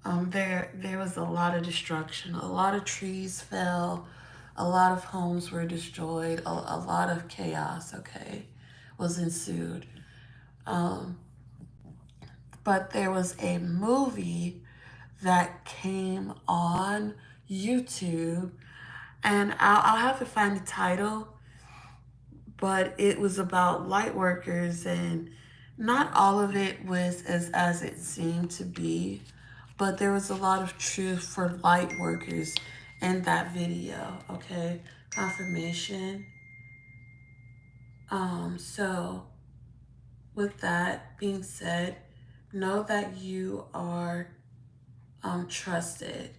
there was a lot of destruction. A lot of trees fell. A lot of homes were destroyed. A lot of chaos, okay, was ensued. But there was a movie that came on YouTube, and I'll have to find the title, but it was about light workers, and not all of it was as it seemed to be, but there was a lot of truth for light workers in that video, okay? Confirmation. So with that being said, know that you are trusted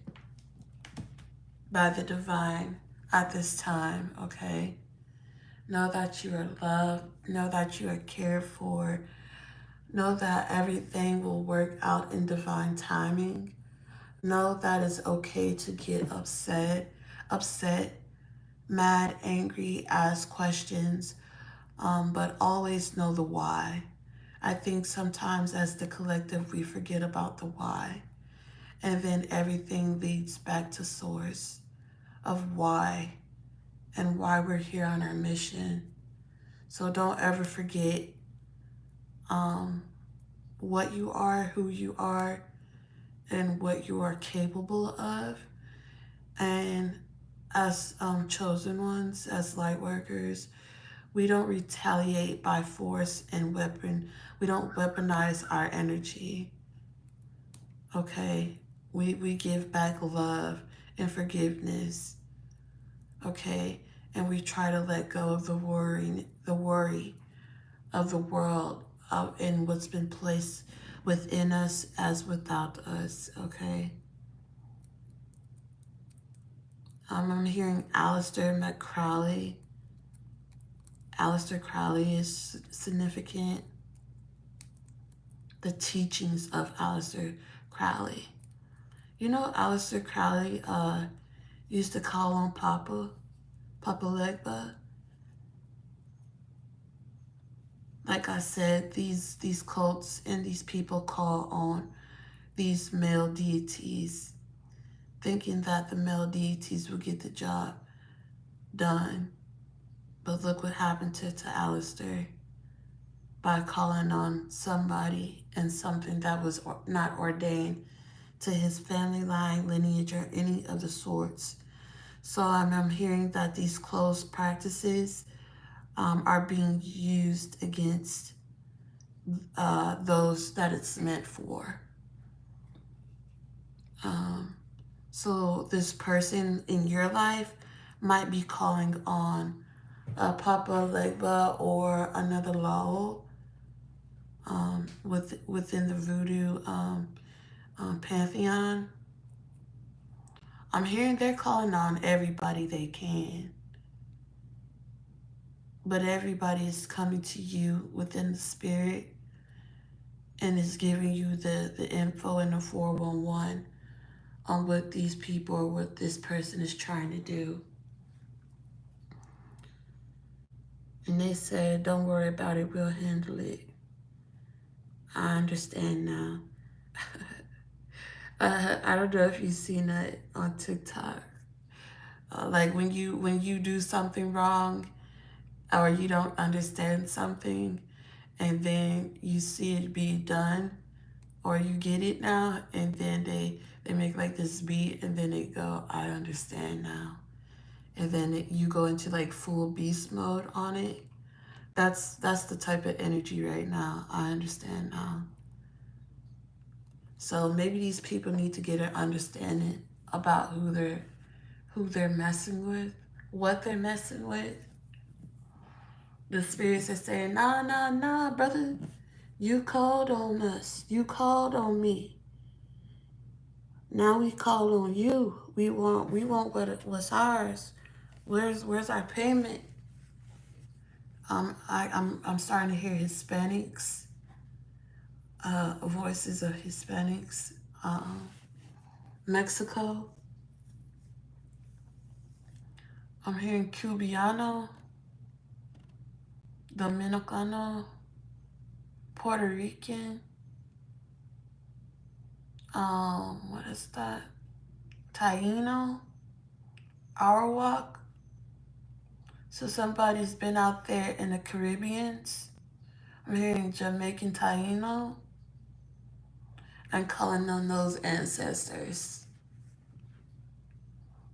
by the divine at this time, okay? Know that you are loved. Know that you are cared for. Know that everything will work out in divine timing. Know that it's okay to get upset, mad, angry, ask questions, but always know the why. I think sometimes as the collective, we forget about the why. And then everything leads back to source of why and why we're here on our mission. So don't ever forget what you are, who you are, and what you are capable of. And as chosen ones, as light workers, we don't retaliate by force and weapon. We don't weaponize our energy. Okay? We give back love and forgiveness. Okay? And we try to let go of the worry of the world and what's been placed within us as without us. Okay? I'm hearing Aleister Crowley. Aleister Crowley is significant. The teachings of Aleister Crowley. You know, Aleister Crowley used to call on Papa Legba. Like I said, these cults and these people call on these male deities, thinking that the male deities will get the job done. But look what happened to Aleister by calling on somebody and something that was not ordained to his family line, lineage, or any of the sorts. So I'm hearing that these closed practices are being used against those that it's meant for. So this person in your life might be calling on Papa Legba or another Lowell within the voodoo pantheon. I'm hearing they're calling on everybody they can. But everybody is coming to you within the spirit and is giving you the info in the 411 on what these people or what this person is trying to do. And they said, don't worry about it, we'll handle it. I understand now. I don't know if you've seen that on TikTok. Like when you do something wrong, or you don't understand something and then you see it be done, or you get it now and then they make like this beat and then they go, I understand now. And then you go into like full beast mode on it. That's the type of energy right now. I understand now. So maybe these people need to get an understanding about who they're messing with, what they're messing with. The spirits are saying, nah, nah, nah, brother. You called on us. You called on me. Now we call on you. We want what's ours. Where's our payment? I'm starting to hear Hispanics, voices of Hispanics, Mexico. I'm hearing Cubano, Dominicano, Puerto Rican. What is that? Taino, Arawak. So somebody's been out there in the Caribbeans. I'm hearing Jamaican Taino and calling on those ancestors.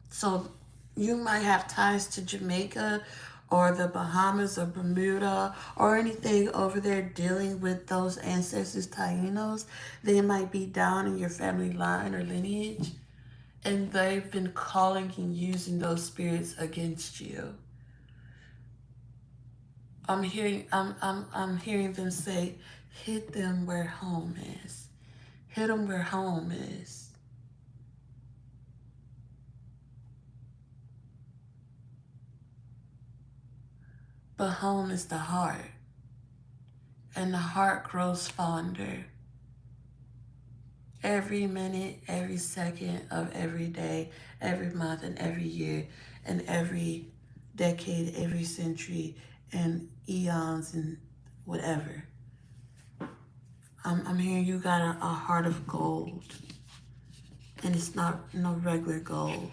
So you might have ties to Jamaica or the Bahamas or Bermuda or anything over there dealing with those ancestors, Tainos. They might be down in your family line or lineage, and they've been calling and using those spirits against you. I'm hearing them say, hit them where home is. Hit them where home is. But home is the heart, and the heart grows fonder every minute, every second of every day, every month, and every year, and every decade, every century, and eons, and whatever. I'm hearing you got a heart of gold, and it's not no regular gold.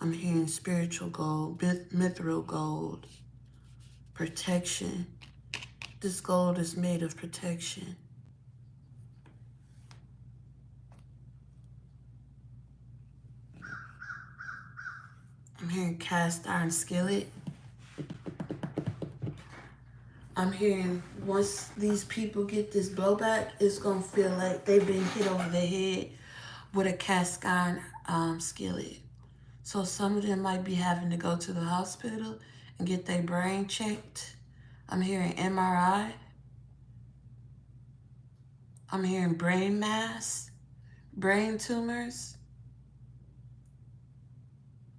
I'm hearing spiritual gold, mithril gold, protection. This gold is made of protection. I'm hearing cast iron skillet. I'm hearing once these people get this blowback, it's going to feel like they've been hit over the head with a cast iron skillet. So some of them might be having to go to the hospital and get their brain checked. I'm hearing MRI. I'm hearing brain mass, brain tumors.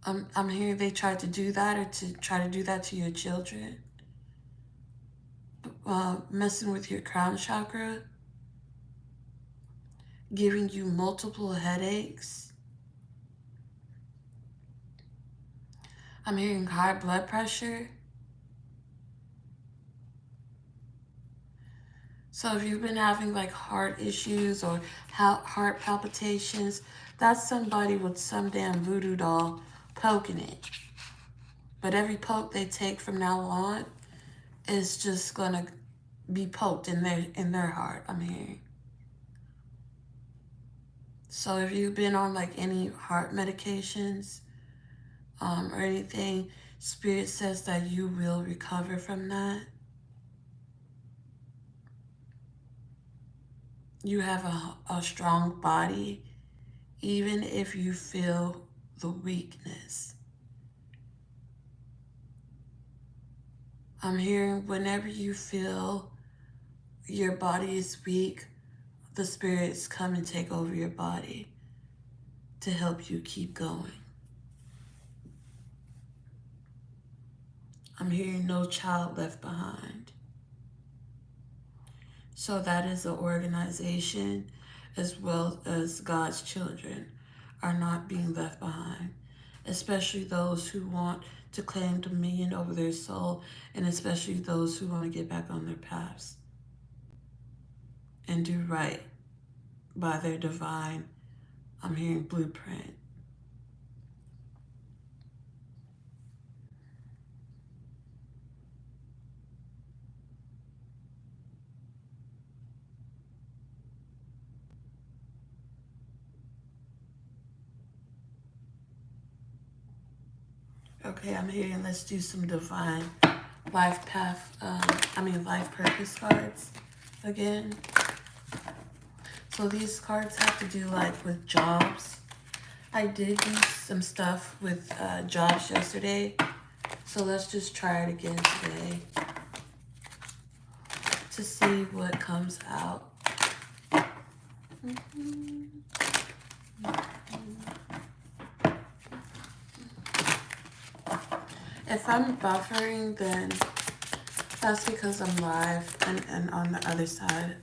I'm hearing they tried to do that or to try to do that to your children. Messing with your crown chakra, giving you multiple headaches. I'm hearing high blood pressure. So if you've been having like heart issues or heart palpitations, that's somebody with some damn voodoo doll poking it. But every poke they take from now on is just gonna be poked in their heart, I'm hearing. So if you've been on like any heart medications or anything, Spirit says that you will recover from that. You have a strong body, even if you feel the weakness. I'm hearing whenever you feel your body is weak, the spirits come and take over your body to help you keep going. I'm hearing no child left behind. So that is an organization, as well as God's children are not being left behind, especially those who want to claim dominion over their soul, and especially those who want to get back on their paths and do right by their divine, I'm hearing, blueprint. Okay, I'm hearing let's do some divine life path, life purpose cards again. So these cards have to do like with jobs. I did use some stuff with jobs yesterday. So let's just try it again today to see what comes out. If I'm buffering, then that's because I'm live and on the other side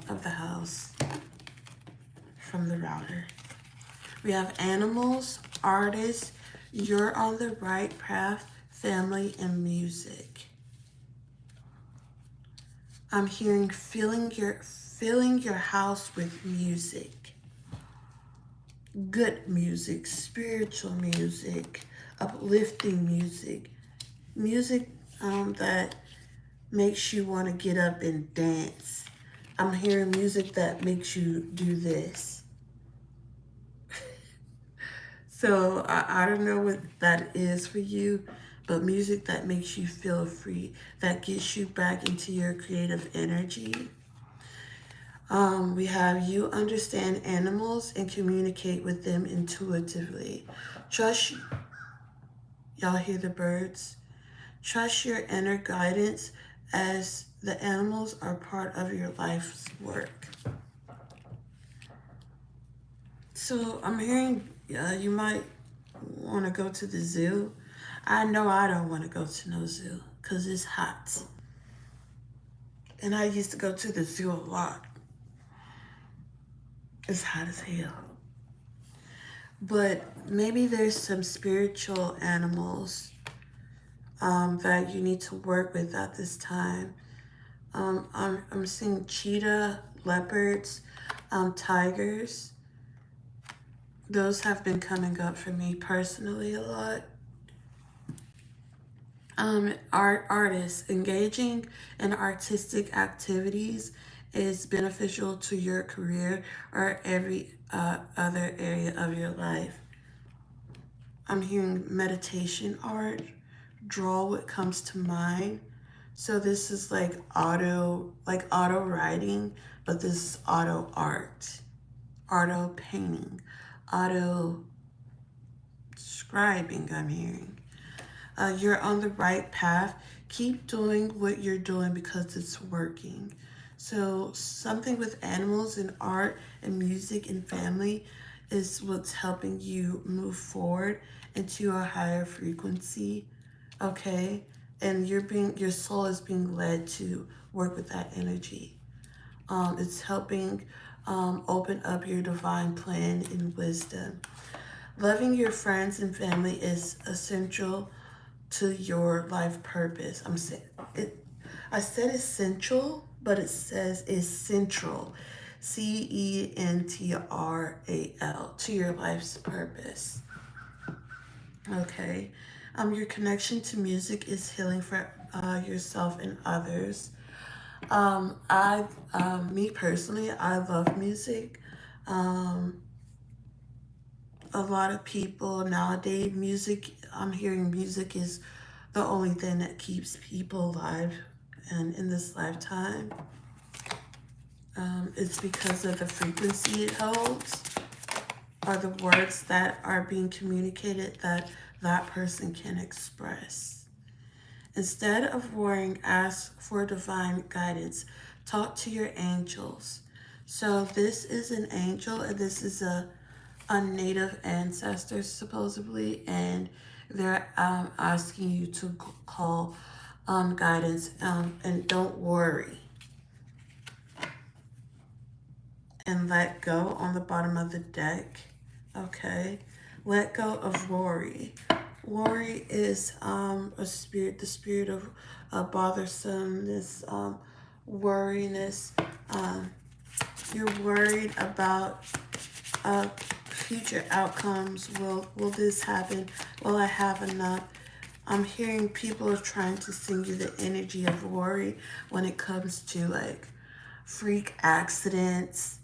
of the house from the router. We have animals, artists, you're on the right path, family, and music. I'm hearing filling your house with music. Good music, spiritual music, uplifting music. Music that makes you want to get up and dance. I'm hearing music that makes you do this. So I don't know what that is for you, but music that makes you feel free, that gets you back into your creative energy. We have you understand animals and communicate with them intuitively. Trust, y'all hear the birds? Trust your inner guidance as the animals are part of your life's work. So I'm hearing you might want to go to the zoo. I know I don't want to go to no zoo because it's hot. And I used to go to the zoo a lot. It's hot as hell. But maybe there's some spiritual animals that you need to work with at this time. I'm seeing cheetah, leopards, tigers. Those have been coming up for me personally a lot. Artists engaging in artistic activities is beneficial to your career or every other area of your life. I'm hearing meditation art, draw what comes to mind. So this is like auto writing, but this is auto art, auto painting, auto scribing. I'm hearing. You're on the right path. Keep doing what you're doing because it's working. So something with animals and art and music and family is what's helping you move forward into a higher frequency. Okay? And your soul is being led to work with that energy. It's helping open up your divine plan and wisdom. Loving your friends and family is essential to your life purpose. I'm saying it. I said essential, but it says essential. CENTRAL to your life's purpose. Okay. Your connection to music is healing for yourself and others. Me personally, I love music. Um, a lot of people nowadays, I'm hearing music is the only thing that keeps people alive and in this lifetime. It's because of the frequency it holds or the words that are being communicated that that person can express. Instead of worrying, ask for divine guidance. Talk to your angels. So this is an angel, and this is a native ancestor supposedly, and they're asking you to call guidance, and don't worry, and let go on the bottom of the deck. Okay, let go of worry. Worry is a spirit, the spirit of bothersomeness, worriness. You're worried about future outcomes. Will this happen? Will I have enough? I'm hearing people are trying to send you the energy of worry when it comes to like freak accidents.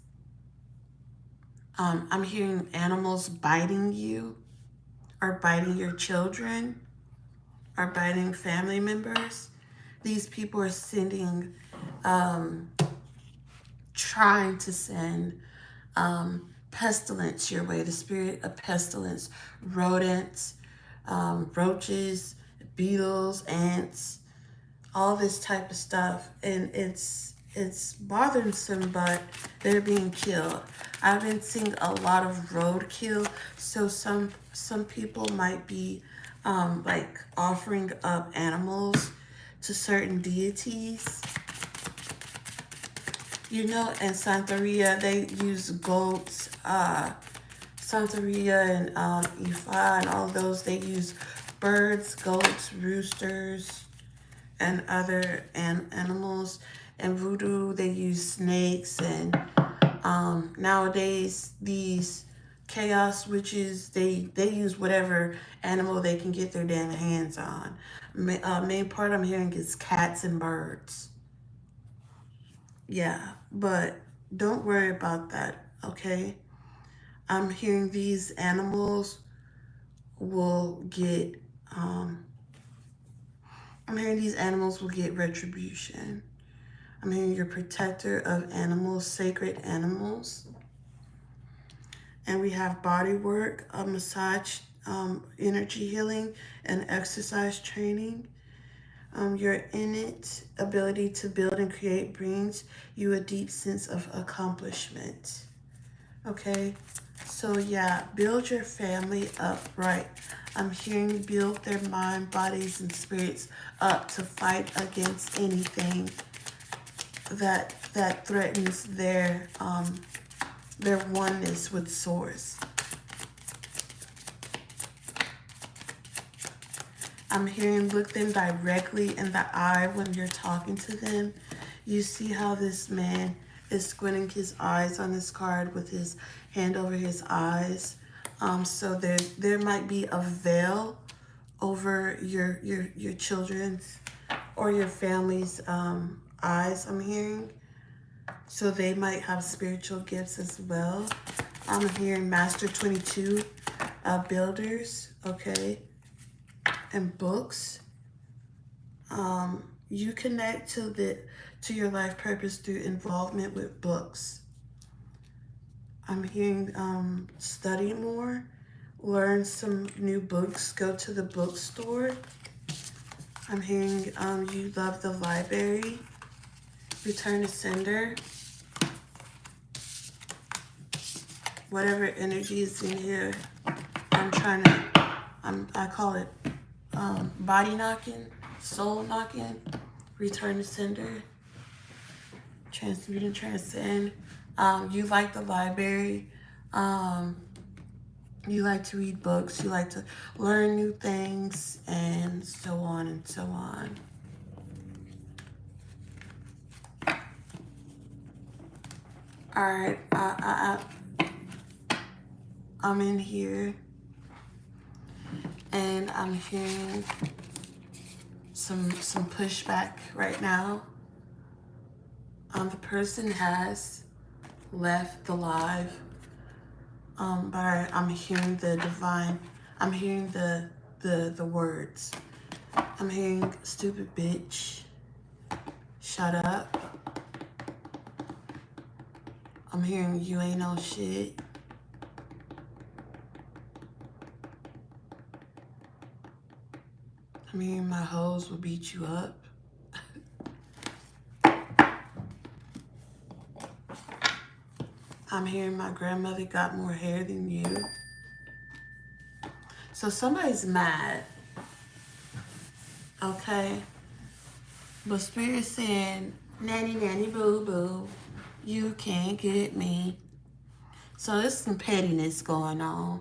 I'm hearing animals biting you or biting your children. are biting family members. These people are sending, trying to send pestilence your way, the spirit of pestilence, rodents, roaches, beetles, ants, all this type of stuff, and it's bothersome, but they're being killed. I've been seeing a lot of roadkill, so some people might be like offering up animals to certain deities. You know, in Santeria they use goats. Santeria and Ifa and all those, they use birds, goats, roosters, and other animals. In voodoo they use snakes, and nowadays these chaos witches, they use whatever animal they can get their damn hands on. Main part I'm hearing is cats and birds. Yeah, but don't worry about that, okay? I'm hearing these animals will get um I'm hearing these animals will get retribution. I'm hearing you're protector of animals, sacred animals. And we have body work, a massage, energy healing, and exercise training. Your innate ability to build and create brings you a deep sense of accomplishment. Okay? So yeah, build your family up right. I'm hearing build their mind, bodies, and spirits up to fight against anything that threatens their oneness with source. I'm hearing look them directly in the eye when you're talking to them. You see how this man is squinting his eyes on this card with his hand over his eyes. So there might be a veil over your children's or your family's eyes, I'm hearing. So they might have spiritual gifts as well. I'm hearing Master 22 builders, okay, and books. You connect to your life purpose through involvement with books. I'm hearing study more, learn some new books, go to the bookstore. I'm hearing you love the library, return to sender. Whatever energy is in here, I call it body knocking, soul knocking, return to sender, transmute and transcend. You like the library. You like to read books. You like to learn new things, and so on and so on. All right, I'm in here, and I'm hearing some pushback right now. The person has left the live, but I'm hearing the divine. I'm hearing the words. I'm hearing stupid bitch, shut up. I'm hearing you ain't no shit. I'm hearing my hoes will beat you up. I'm hearing my grandmother got more hair than you. So somebody's mad, okay? But Spirit's saying, nanny, nanny, boo, boo, you can't get me. So there's some pettiness going on.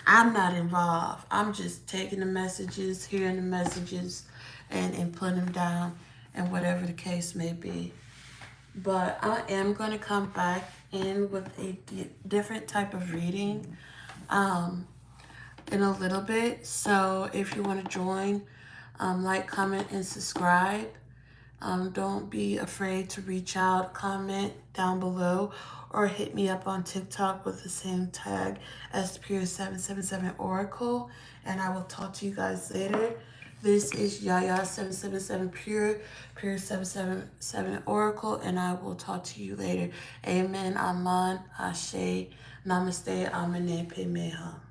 I'm not involved. I'm just taking the messages, hearing the messages, and putting them down, and whatever the case may be. But I am going to come back in with a different type of reading in a little bit. So if you want to join, like, comment, and subscribe. Don't be afraid to reach out, comment down below, or hit me up on TikTok with the same tag as Pure 777 Oracle. And I will talk to you guys later. This is Yaya 777 Pure 777 Oracle, and I will talk to you later. Amen, Aman, Ashe, Namaste, Amane, Pemeha.